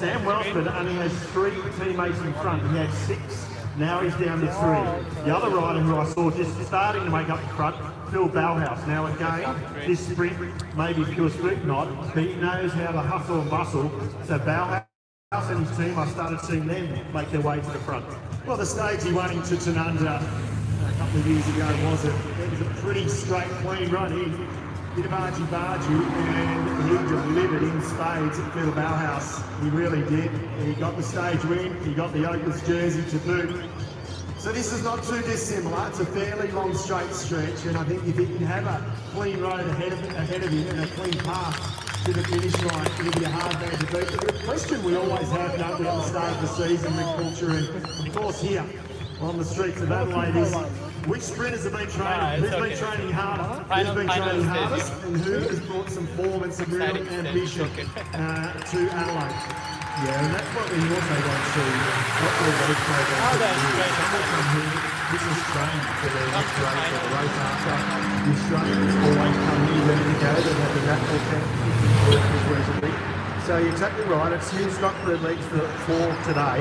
Sam Welshman only has 3 teammates in front. He had 6. Now he's down to 3. The other rider who I saw just starting to make up the front, Phil Bauhaus. Now again, this sprint may be pure sprint not, but he knows how to hustle and bustle. So Bauhaus and his team, I started seeing them make their way to the front. Well, the stage he won into Tanunda a couple of years ago was it was a pretty straight, clean run. He did a bargy, and he delivered in spades at Phil Bauhaus. He really did. He got the stage win. He got the Oaklands jersey to boot. So this is not too dissimilar. It's a fairly long straight stretch, and I think if he can have a clean road ahead of him and a clean path to the finish line, it'll be a hard man to beat. The question we always have, don't we, at the start of the season with culture, and of course here on the streets of Adelaide, is which sprinters have been training? Who's been training harder? Who's been training hardest? And who has brought some form and some real ambition to Adelaide? Yeah, and that's what we also want to see. What all those programs come here. This is trained for the next race or the race after. The Australians always come here ready to go. They have the national championship recently. So you're exactly right. It's Hugh Stockford leads for today.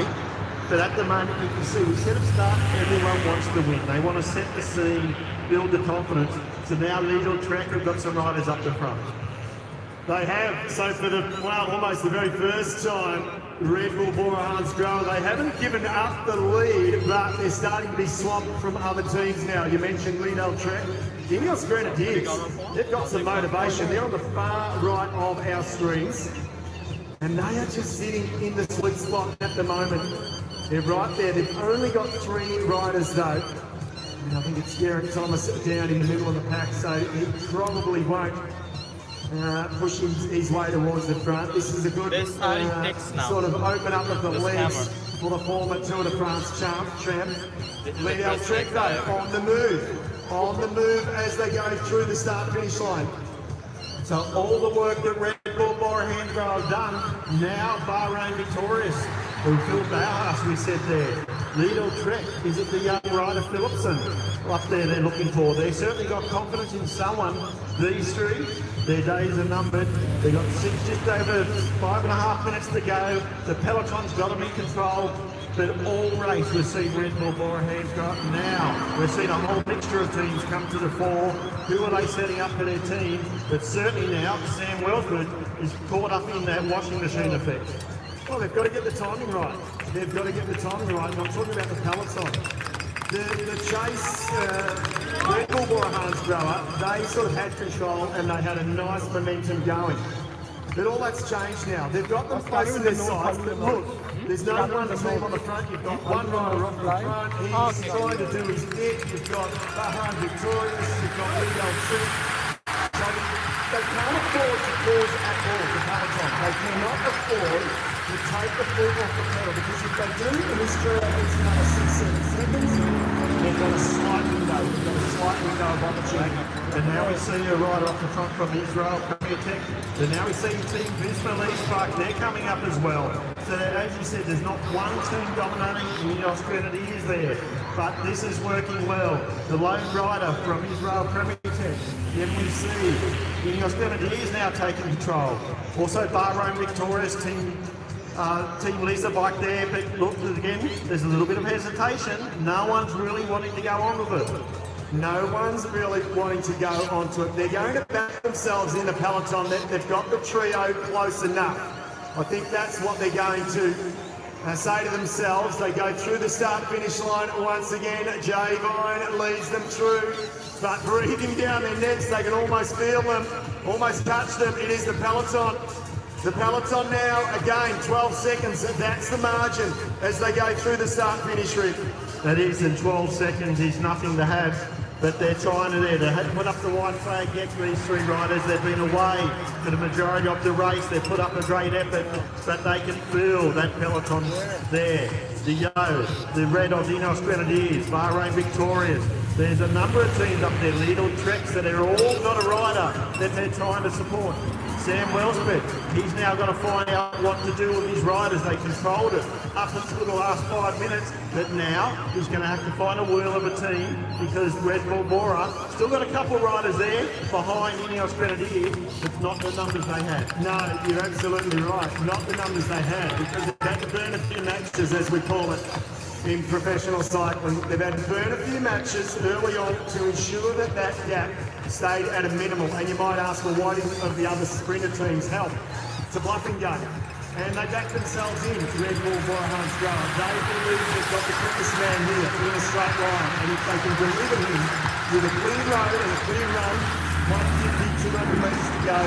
But at the moment, you can see, instead of start, everyone wants to win. They want to set the scene, build the confidence. So now Lidl Trek have got some riders up the front. They have. So for almost the very first time, Red Bull Borahans Grower, they haven't given up the lead, but they're starting to be swamped from other teams now. You mentioned Lidl Trek. The Ineos Grenadiers, they've got some motivation. They're on the far right of our screens. And they are just sitting in the sweet spot at the moment. They're right there. They've only got 3 riders though. And I think it's Garrett Thomas down in the middle of the pack, so he probably won't push his way towards the front. This is a good sort of open up of the legs for the former Tour de France champ. Lidl Trek though, on the move as they go through the start-finish line. So all the work that Red Bull Borahans Grower have done, now Bahrain victorious. Phil Bauhaus, we said there. Lidl Trek, is it the young rider Philipson up there they're looking for? They certainly got confidence in someone. These 3, their days are numbered. They've got just over 5.5 minutes to go. The peloton's got them in control. But all race, we've seen Red Bull Borahans Grower. Now, we've seen a whole mixture of teams come to the fore. Who are they setting up for their team? But certainly now, Sam Welshman is caught up in that washing machine effect. Well, they've got to get the timing right. They've got to get the timing right. And I'm talking about the peloton. The chase, Red Bull Borahans Grower, they sort of had control and they had a nice momentum going. But all that's changed now. They've got them close to their sides, but look, there's no one team on the front. You've got one rider off the front. He's trying to do his bit. You've got Bahrain victorious. You've got Lidl Trek. So they can't afford to pause at all, the peloton. They cannot afford to take the foot off the pedal, because if they do, and this trail gets another 6-7 seconds, they've got a slight window. They've got a slight window of opportunity. And now we see a rider off the front from Israel Premier Tech. And now we see Team Adelaide East Park. They're coming up as well. So as you said, there's not one team dominating. The Ineos Grenadiers there. But this is working well. The lone rider from Israel Premier Tech. Then we see the Ineos Grenadiers now taking control. Also Bahrain victorious Team Lisa bike there, but look, again, there's a little bit of hesitation. No one's really wanting to go on with it. No one's really wanting to go onto it. They're going to back themselves in the peloton. They've got the trio close enough. I think that's what they're going to say to themselves. They go through the start-finish line once again. Jay Vine leads them through, but breathing down their necks, they can almost feel them, almost touch them. It is the peloton. The peloton now, again, 12 seconds. That's the margin as they go through the start-finish ring. That is, in 12 seconds is nothing to have. But they're trying to put up the white flag next to these 3 riders. They've been away for the majority of the race. They've put up a great effort, but they can feel that peloton there. The Red of the Ineos Grenadiers, Bahrain victorious. There's a number of teams up there, Lidl, Trex, that are all got a rider that they're trying to support. Sam Wellsford, he's now going to find out what to do with his riders. They controlled it up until the last 5 minutes, but now he's going to have to find a wheel of a team because Red Bull Bora still got a couple of riders there behind Ineos Grenadier, but not the numbers they had. No, you're absolutely right. Not the numbers they had, because they've had to burn a few matches, as we call it, in professional cycling. They've had to burn a few matches early on to ensure that that gap stayed at a minimal. And you might ask, well, why didn't of the other sprinter teams help? It's a bluffing game. And they backed themselves in to Red Bull Bora Hansgrohe. They believe they've got the quickest man here in a straight line. And if they can deliver him with a clean road and a clear run, 150, 200 metres to go,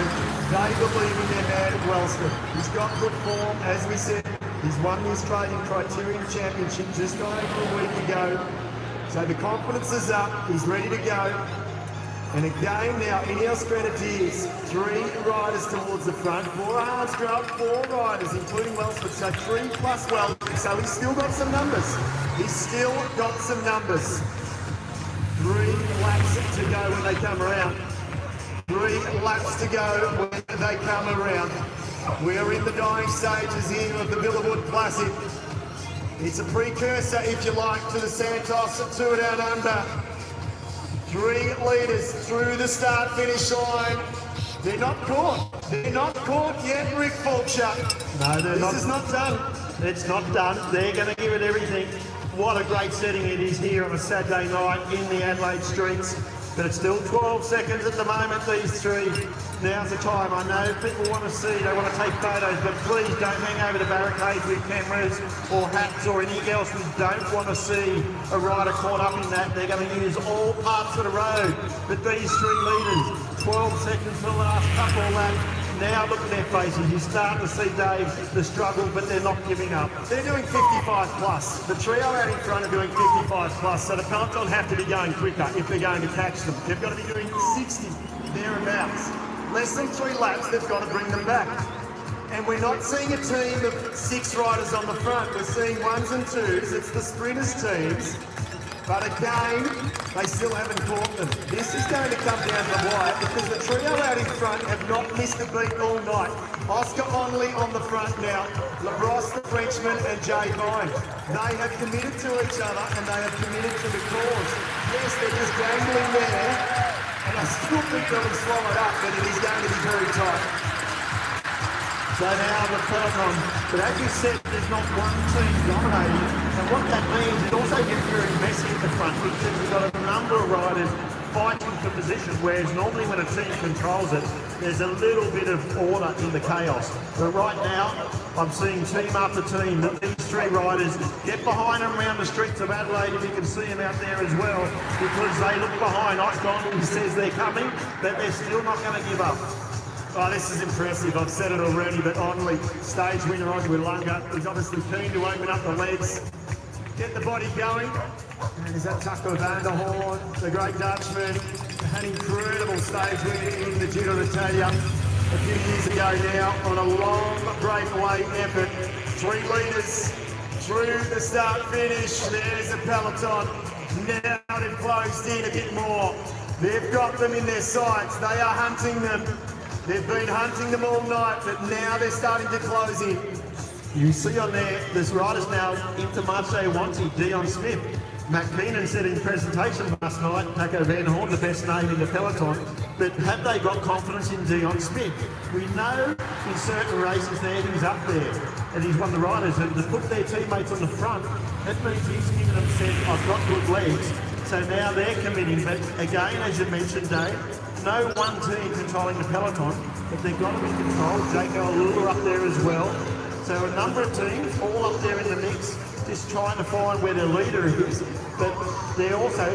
they believe in their man at Wellsford. He's got good form, as we said. He's won the Australian Criterium Championship just over a week ago. So the confidence is up, he's ready to go. And again now, Ineos Grenadiers, 3 riders towards the front. Bora Hansgrohe, 4 riders, including Wellsford, so 3 plus Wellsford. So he's still got some numbers. He's still got some numbers. 3 laps to go when they come around. 3 laps to go when they come around. We are in the dying stages here of the Billabong Classic. It's a precursor, if you like, to the Santos Tour Down Under. 3 leaders through the start-finish line. They're not caught. They're not caught yet, Rick Fulcher. No, they're not. This is not done. It's not done. They're going to give it everything. What a great setting it is here on a Saturday night in the Adelaide streets. But it's still 12 seconds at the moment, these 3. Now's the time. I know people want to see, they want to take photos, but please don't hang over the barricades with cameras or hats or anything else. We don't want to see a rider caught up in that. They're going to use all parts of the road. But these 3 leaders, 12 seconds for the last couple of laps. Now look at their faces. You start to see, Dave, the struggle, but they're not giving up. They're doing 55 plus. The trio out in front are doing 55 plus, so the peloton have to be going quicker if they're going to catch them. They've got to be doing 60 thereabouts. Less than 3 laps, they've got to bring them back. And we're not seeing a team of 6 riders on the front. We're seeing 1s and 2s. It's the sprinters teams. But again, they still haven't caught them. This is going to come down to the wire because the trio out in front have not missed a beat all night. Oscar Onley on the front now, Labrosse the Frenchman and Jay Vine. They have committed to each other and they have committed to the cause. Yes, they're just dangling there and I still think they'll be swallowed up, but it is going to be very tight. So now the peloton, but as you said, there's not one team dominating, and what that means, it also gets very messy at the front because you've got a number of riders fighting for position, whereas normally when a team controls it, there's a little bit of order in the chaos. But right now, I'm seeing team after team that these 3 riders get behind them around the streets of Adelaide, if you can see them out there as well, because they look behind. Oscar says they're coming, but they're still not going to give up. Oh, this is impressive. I've said it already, but Onley, stage winner on Willunga, he's obviously keen to open up the legs, get the body going. And is that Taco van der Hoorn, the great Dutchman, an incredible stage win in the Giro d'Italia a few years ago now on a long breakaway effort. 3 leaders through the start finish. There's the peloton. Now they've closed in a bit more. They've got them in their sights. They are hunting them. They've been hunting them all night, but now they're starting to close in. You see on there, there's riders now into Marche Wanty, Dion Smith. Matt Keenan said in presentation last night, Taco Van Horn, the best name in the peloton, but have they got confidence in Dion Smith? We know in certain races there he's up there, and he's one of the riders, and to put their teammates on the front, that means he's given them said, I've got good legs, so now they're committing. But again, as you mentioned, Dave, no one team controlling the peloton, but they've got to be controlled. Jake Alula up there as well. So a number of teams all up there in the mix, just trying to find where their leader is, but they also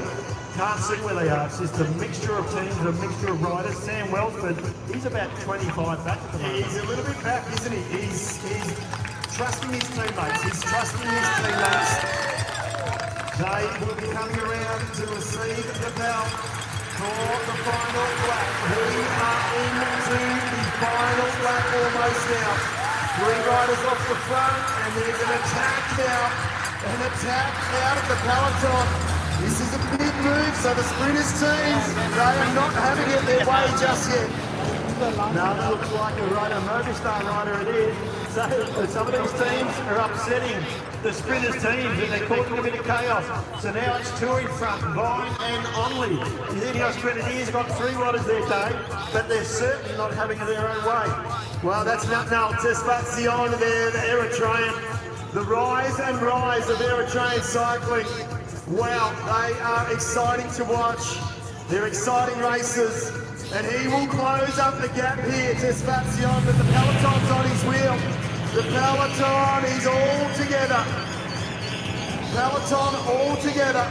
can't see where they are. It's just a mixture of teams, a mixture of riders. Sam Wellsford, he's about 25 back at the moment. He's a little bit back, isn't he? He's trusting his teammates. He's trusting his teammates. They will be coming around to receive the bell for the final lap. We are into the final lap almost now. 3 riders off the front, and there's an attack now. An attack out of the peloton. This is a big move, so the sprinters teams, they are not having it their way just yet. Now that looks like a rider, Movistar rider it is. So some of these teams are upsetting the sprinters teams and they're causing a bit of chaos. So now it's two in front, Vine and Onley. The Ineos Grenadiers got 3 riders there, Dave, but they're certainly not having it their own way. Well, that's not now. Tesfazion there, the Eritrean. The rise and rise of Eritrean cycling. Wow, they are exciting to watch. They're exciting races. And he will close up the gap here, Tesfazion, but the peloton's on his wheel. The peloton is all together. Peloton all together.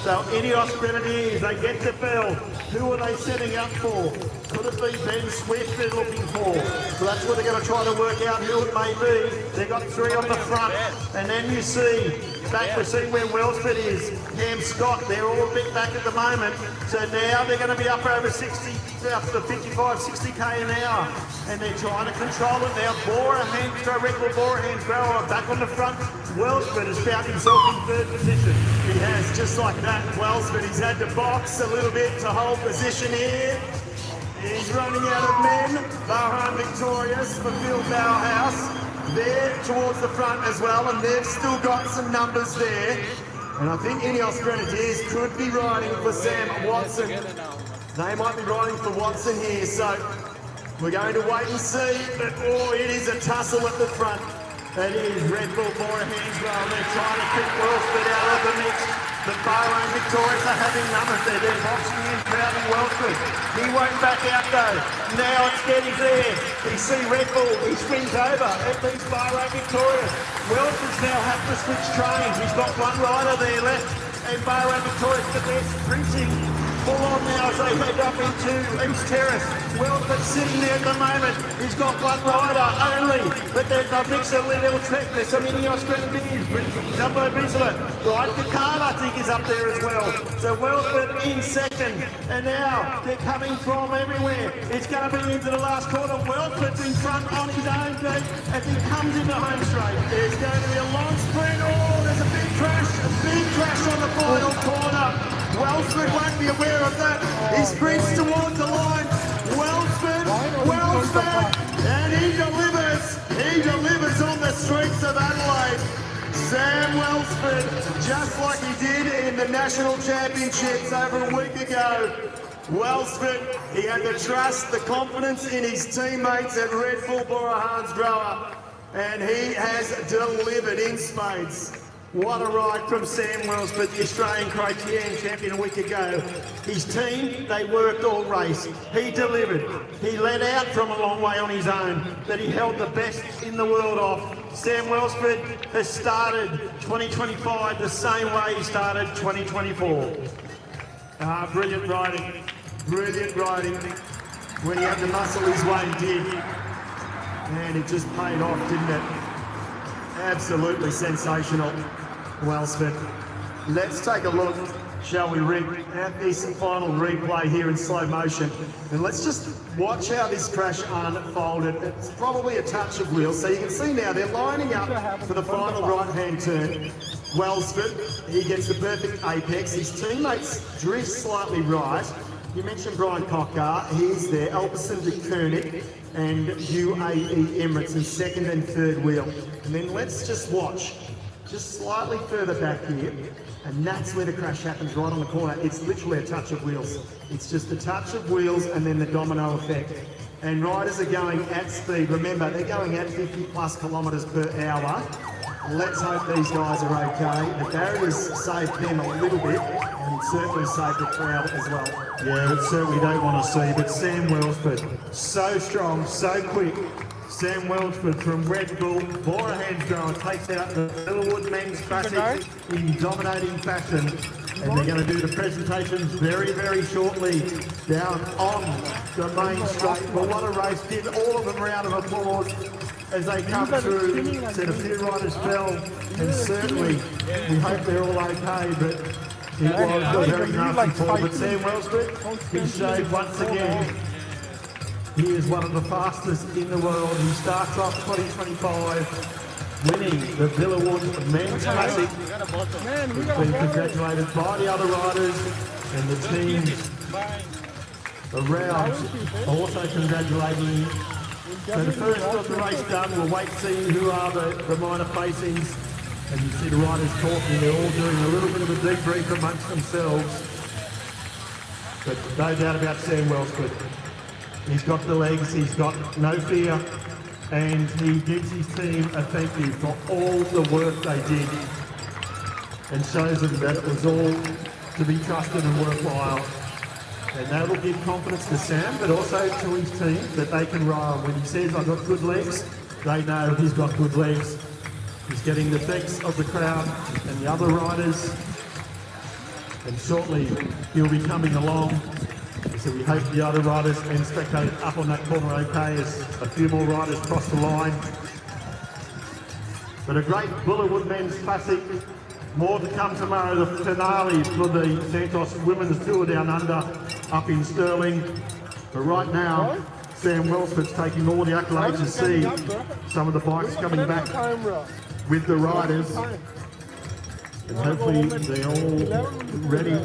So Ineos Grenadiers, they get the bell. Who are they setting up for? Could it be Ben Swift they're looking for? So that's what they're going to try to work out who it may be. They've got 3 on the front. And then you see, we're seeing where Wellsford is. Cam Scott, they're all a bit back at the moment. So now they're going to be up over 60, up to 55, 60k an hour. And they're trying to control it now. Red Bull Bora Hansgrohe back on the front. Wellsford has found himself in 3rd position. He has, just like that, Wellsford. He's had to box a little bit to hold position here. He's running out of men. Bahrain victorious for Phil Bauhaus. There towards the front as well, and they've still got some numbers there. And I think Ineos Grenadiers could be riding for Sam Watson. They might be riding for Watson here, so we're going to wait and see. But oh, it is a tussle at the front. That is Red Bull Bora Hansgrohe. They're trying to keep Wellsford out of the mix. The Bahrain victorious are having numbers there. They're boxing in, crowding Wellsford. He won't back out though. Now it's getting there. You see Red Bull, he swings over at these Bahrain victorious. Wellsford's now have to switch trains. He's got 1 rider there left. And Bahrain victorious, but they're sprinting full on now as they head up into East Terrace. Wellsford sitting there at the moment. He's got 1 rider only, but there's a mix of little trek. There's some Ineos Grenadiers, Jumbo Visma. Right, Picard I think is up there as well. So Wellsford in 2nd, and now they're coming from everywhere. It's going to be into the last corner. Wellsford's in front on his own feet as he comes into home straight. There's going to be a long sprint. Oh, there's a big crash on the final corner. Wellsford won't be aware of that. He sprints towards the line. Wellsford, and he delivers on the streets of Adelaide. Sam Wellsford, just like he did in the National Championships over a week ago. Wellsford, he had the trust, the confidence in his teammates at Red Bull Bora Hansgrohe, and he has delivered in spades. What a ride from Sam Wellsford, the Australian Criterium champion a week ago. His team, they worked all race. He delivered. He led out from a long way on his own, but he held the best in the world off. Sam Wellsford has started 2025 the same way he started 2024. Brilliant riding. Brilliant riding. When he had to muscle his way, he did. And it just paid off, didn't it? Absolutely sensational, Wellsford. Let's take a look, shall we, Rick, at this final replay here in slow motion. And let's just watch how this crash unfolded. It's probably a touch of wheels. So you can see now they're lining up for the final right-hand turn. Wellsford, he gets the perfect apex. His teammates drift slightly right. You mentioned Brian Cocker, he's there. Alpecin de Koenig and UAE Emirates in 2nd and 3rd wheel. And then let's just watch, just slightly further back here, and that's where the crash happens, right on the corner. It's literally a touch of wheels. It's just a touch of wheels and then the domino effect. And riders are going at speed. Remember, they're going at 50 plus kilometres per hour. Let's hope these guys are okay. The barriers saved them a little bit, and it certainly saved the crowd as well. Yeah, it certainly don't want to see, but Sam Wellsford, so strong, so quick. Sam Wellsford from Red Bull, Bora Hansgrohe takes out the Villawood Men's Classic in dominating fashion. And they're going to do the presentations very, very shortly down on the main straight. But what a race. Give all of them a round of applause as they come through. Said a few riders fell, and certainly we hope they're all okay, but it was a very nasty fall. But Sam Wellsford, he showed once again he is one of the fastest in the world. He starts off 2025 winning the Villawood Men's Classic. Man, we He's got been a congratulated by the other riders and the teams around also congratulating him. So the first of the race done, we'll wait to see who are the minor placings. And you see the riders talking, they're all doing a little bit of a debrief amongst themselves. But no doubt about Sam Wellsford. He's got the legs, he's got no fear, and he gives his team a thank you for all the work they did and shows them that it was all to be trusted and worthwhile. And that will give confidence to Sam, but also to his team that they can ride. When he says, I've got good legs, they know he's got good legs. He's getting the thanks of the crowd and the other riders. And shortly he'll be coming along. So we hope the other riders and spectators up on that corner okay as a few more riders cross the line. But a great Villawood Men's Classic. More to come tomorrow, the finale for the Santos Women's Tour Down Under up in Stirling. But right now, Sam Wellsford's taking all the accolades to see some of the bikes coming back with the riders. And hopefully they're all ready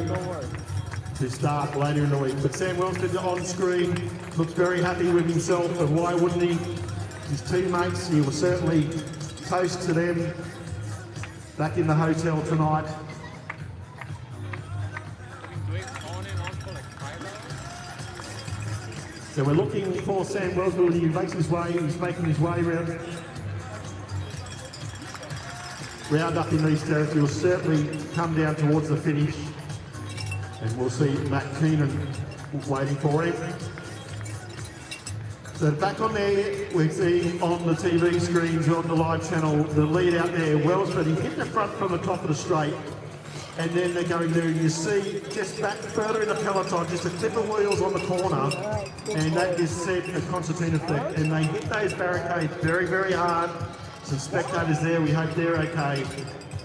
to start later in the week. But Sam Wellsford on screen looks very happy with himself, and why wouldn't he? His teammates, he will certainly toast to them back in the hotel tonight. So we're looking for Sam Wellsford. He makes his way, he's making his way round up in these territories. He'll certainly come down towards the finish. And we'll see Matt Keenan waiting for him. So back on there, we see on the TV screens on the live channel, the lead out there, Wellsford. He hit the front from the top of the straight. And then they're going there, and you see just back further in the peloton, just a clip of wheels on the corner, and that just set a concertina effect. And they hit those barricades very, very hard. Some spectators there, we hope they're okay.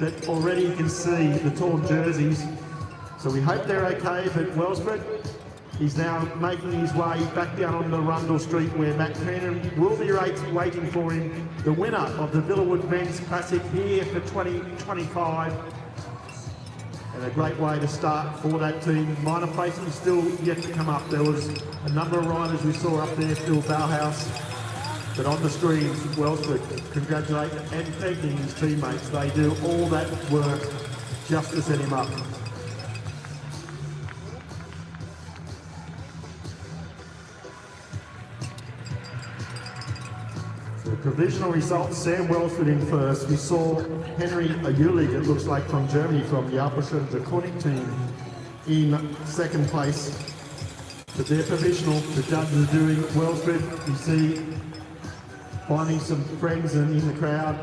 But already you can see the torn jerseys. So we hope they're okay, but Wellsford, he's now making his way back down on the Rundle Street where Matt Keenan will be waiting for him. The winner of the Villawood Men's Classic here for 2025. And a great way to start for that team. Minor placing still yet to come up. There was a number of riders we saw up there, Phil Bauhaus. But on the screen, Wellsford congratulating and thanking his teammates. They do all that work just to set him up. So provisional results, Sam Wellsford in first. We saw Henry Ayulig, it looks like from Germany, from the Alpecin Draconic team, in second place. But they're provisional, the judges are doing Wellsford. You see finding some friends in the crowd.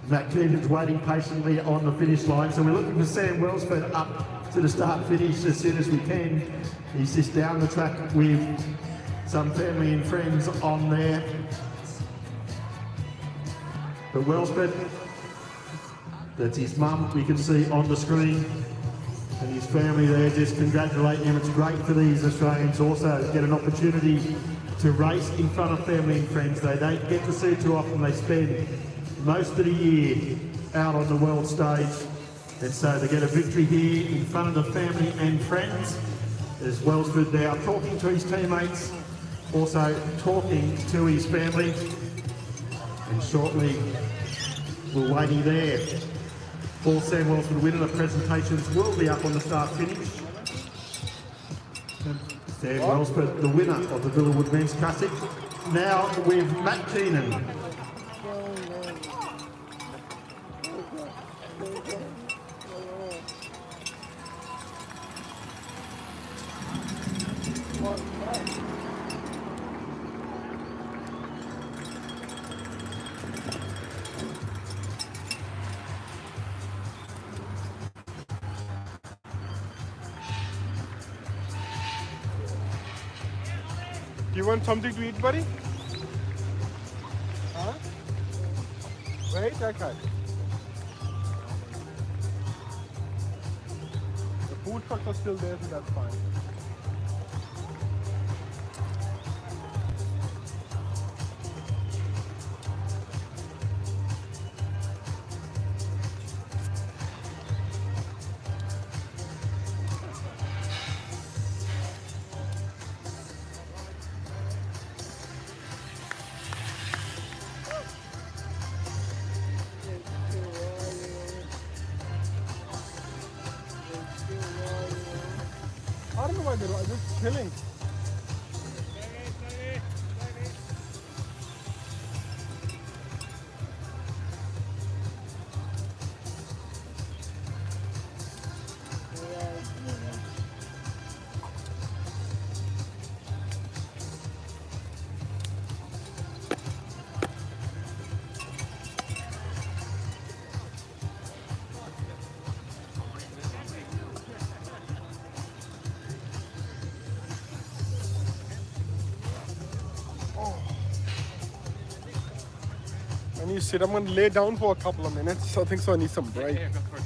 Matt Keenan's waiting patiently on the finish line. So we're looking for Sam Wellsford up to the start finish as soon as we can. He's just down the track with some family and friends on there. But Wellsford, that's his mum, we can see on the screen. And his family there just congratulating him. It's great for these Australians also to get an opportunity to race in front of family and friends. They don't get to see too often. They spend most of the year out on the world stage. And so to get a victory here in front of the family and friends, as Wellsford now talking to his teammates, also talking to his family. And shortly, we're waiting there for Sam Wellsford. Winner of presentations will be up on the start finish. Sam Wellsford, the winner of the Villawood Men's Classic. Now with Matt Keenan. Do you want something to eat, buddy? Huh? Wait, okay. The food trucks are still there, so that's fine. I don't know why they're just chilling. I need to sit. I'm going to lay down for a couple of minutes. I think so. I need some break. Yeah, go for it.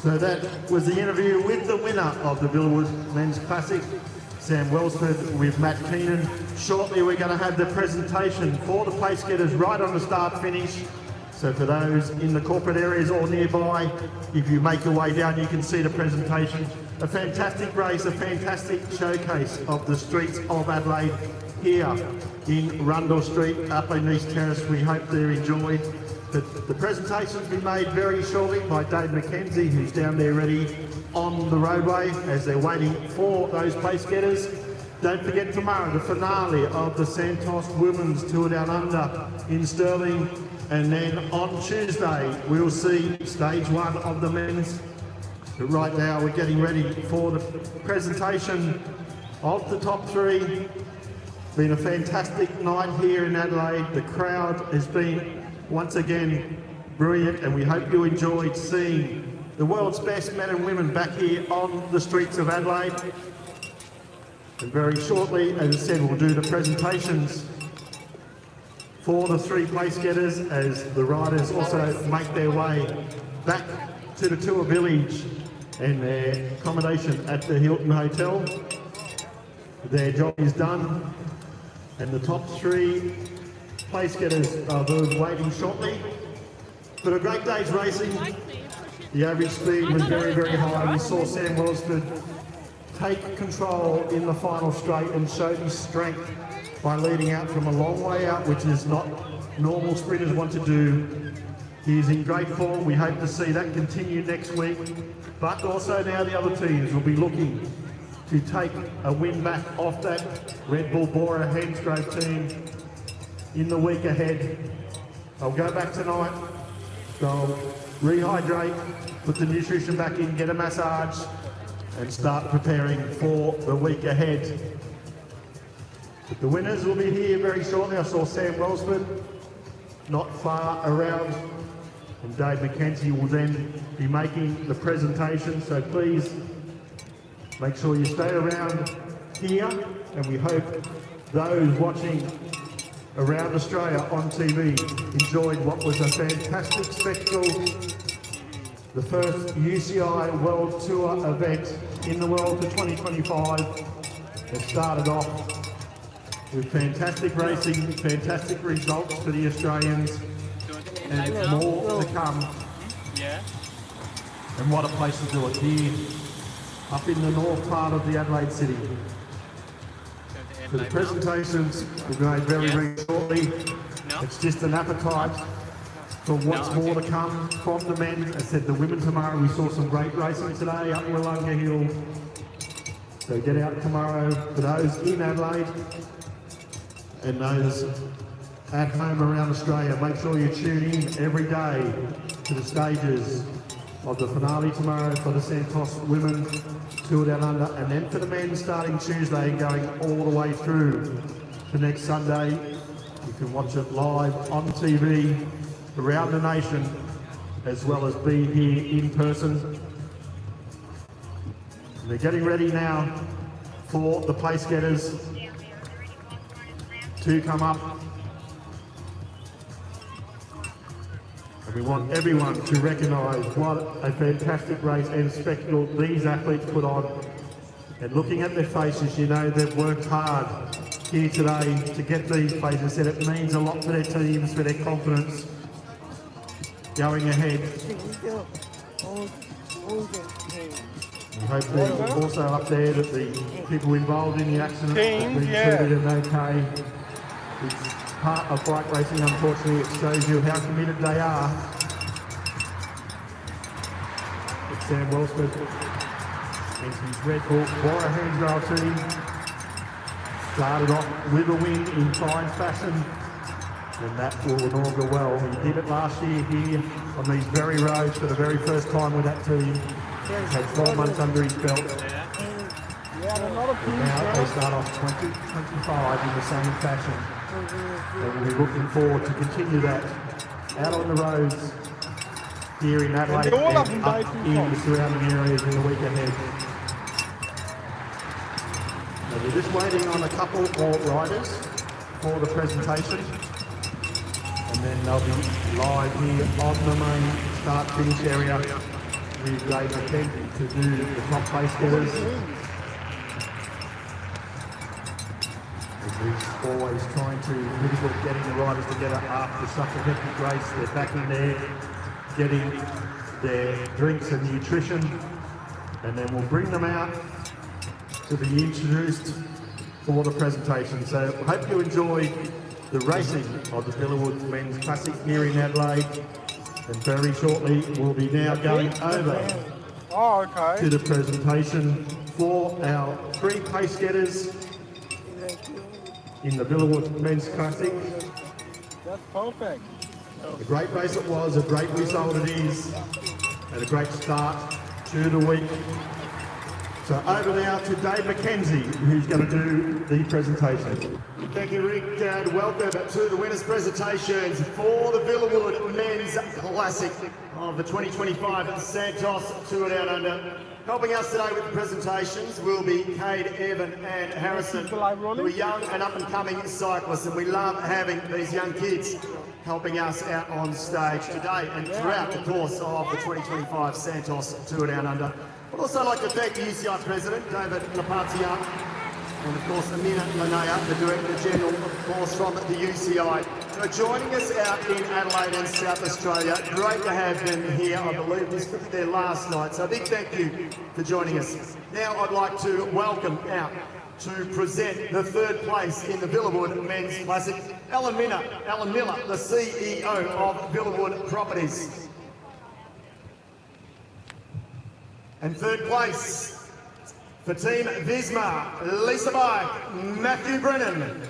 So that was the interview with the winner of the Billwood Men's Classic, Sam Wellsford, with Matt Keenan. Shortly we're going to have the presentation for the place getters right on the start finish. So for those in the corporate areas or nearby, if you make your way down you can see the presentation. A fantastic race, a fantastic showcase of the streets of Adelaide here in Rundle Street up in East Terrace. We hope they're enjoyed. The presentation will be made very shortly by Dave McKenzie, who's down there ready on the roadway as they're waiting for those place getters. Don't forget tomorrow, the finale of the Santos Women's Tour Down Under in Stirling. And then on Tuesday, we'll see stage one of the men's. But right now, we're getting ready for the presentation of the top three. Been a fantastic night here in Adelaide. The crowd has been once again brilliant, and we hope you enjoyed seeing the world's best men and women back here on the streets of Adelaide. And very shortly, as I said, we'll do the presentations for the three place getters as the riders also make their way back to the tour village and their accommodation at the Hilton Hotel. Their job is done, and the top three place getters are waiting shortly. But a great day's racing. The average speed was very, very high. We saw Sam Wellsford take control in the final straight and showed his strength by leading out from a long way out, which is not normal sprinters want to do. He's in great form. We hope to see that continue next week. But also now the other teams will be looking to take a win back off that Red Bull Bora Hensgrove team in the week ahead. I'll go back tonight, they'll rehydrate, put the nutrition back in, get a massage, and start preparing for the week ahead. But the winners will be here very shortly. I saw Sam Wellsford not far around, and Dave McKenzie will then be making the presentation. So please make sure you stay around here, and we hope those watching around Australia on TV enjoyed what was a fantastic spectacle. The first UCI World Tour event in the world for 2025 has started off with fantastic racing, fantastic results for the Australians, and more to come. Yeah. And what a place to do it here, up in the north part of the Adelaide city. So the presentations will go very, very shortly. It's just an appetite for what's more to come from the men. As I said, the women tomorrow, we saw some great racing today up Willunga Hill. So get out tomorrow for those in Adelaide and those at home around Australia. Make sure you tune in every day to the stages of the finale tomorrow for the Santos Women Tour Down Under, and then for the men starting Tuesday and going all the way through to next Sunday. You can watch it live on TV around the nation, as well as be here in person. They're getting ready now for the place getters to come up. And we want everyone to recognise what a fantastic race and spectacle these athletes put on. And looking at their faces, you know they've worked hard here today to get these places, and it means a lot to their teams, for their confidence going ahead. We hope they're also up there that the people involved in the accident have been treated and okay. It's part of bike racing, unfortunately. It shows you how committed they are. It's Sam Wellsford and his Red Bull Warrior Handrail team. Started off with a win in fine fashion, and that will augur well. He did it last year here on these very roads for the very first time with that team. He's had 4 months under his belt. And now they start off 2025 in the same fashion. And we'll be looking forward to continue that out on the roads here in Adelaide and up in the surrounding areas in the week ahead. So we're just waiting on a couple more riders for the presentation, and then they'll be live here on the main start-finish area with Dave McKenzie to do the top place getters. He's always trying to really good at getting the riders together after such a hectic race. They're back in there getting their drinks and nutrition, and then we'll bring them out to be introduced for the presentation. So I hope you enjoyed the racing of the Villawood Men's Classic here in Adelaide, and very shortly we'll be now going over to the presentation for our 3 pace getters in the Villawood Men's Classic. That's perfect. A great race it was, a great result it is, and a great start to the week. So over now to Dave McKenzie, who's going to do the presentation. Thank you, Rick, and welcome to the winners' presentations for the Villawood Men's Classic of the 2025 Santos Tour Down Under. Helping us today with the presentations will be Cade, Evan and Harrison, who are young and up-and-coming cyclists, and we love having these young kids helping us out on stage today and throughout the course of the 2025 Santos Tour Down Under. I'd also like to thank the UCI President, David Lapartian, and of course Amina Lanea, the Director General, of course, from the UCI, for joining us out in Adelaide and South Australia. Great to have them here. I believe this was their last night, so a big thank you for joining us. Now I'd like to welcome out to present the 3rd place in the Villawood Men's Classic, Alan Miller, the CEO of Villawood Properties. And 3rd place for Team Visma, Lisa Bike, Matthew Brennan.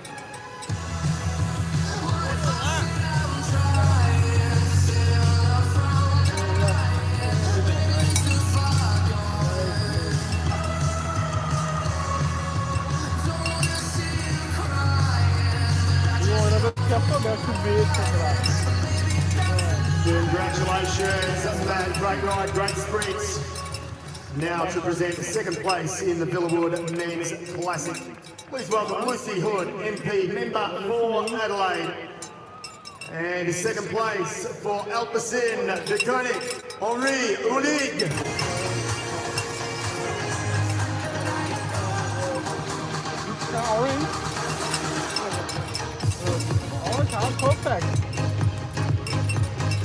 Congratulations, man. Great ride, great sprint. Now to present 2nd place in the Villawood Men's Classic. Please welcome Lucy Hood, MP member for Adelaide. And 2nd place for Alpecin de Koenig, Henri Ulig. Perfect.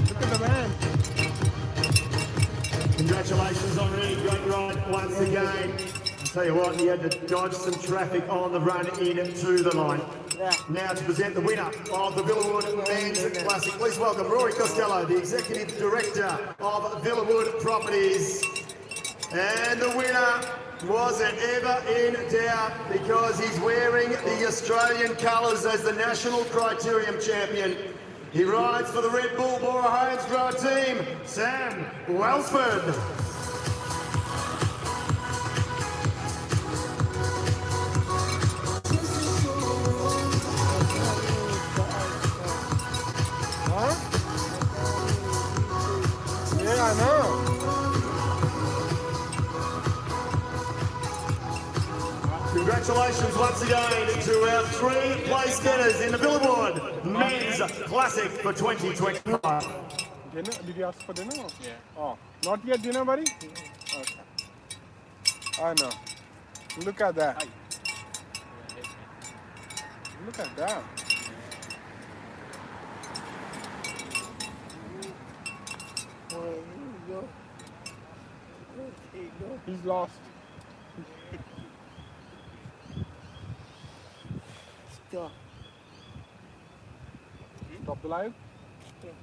Look at the man. Congratulations, Henri. Great ride once again. I'll tell you what, he had to dodge some traffic on the run into the line. Now to present the winner of the Villawood Men's Classic. Please welcome Rory Costello, the Executive Director of Villawood Properties. And the winner wasn't ever in doubt, because he's wearing the Australian colours as the National Criterium Champion. He rides for the Red Bull Bora Hansgrohe team, Sam Wellsford. Yeah, I know. Congratulations once again to our 3 place getters in the Billboard Men's Classic for 2025. Dinner? Did you ask for dinner? Yeah. Oh, not yet dinner, buddy? Okay. I know. Look at that. Look at that. He's lost. Stop. Stop the live? Okay,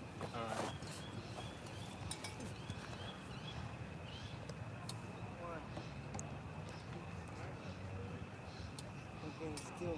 still.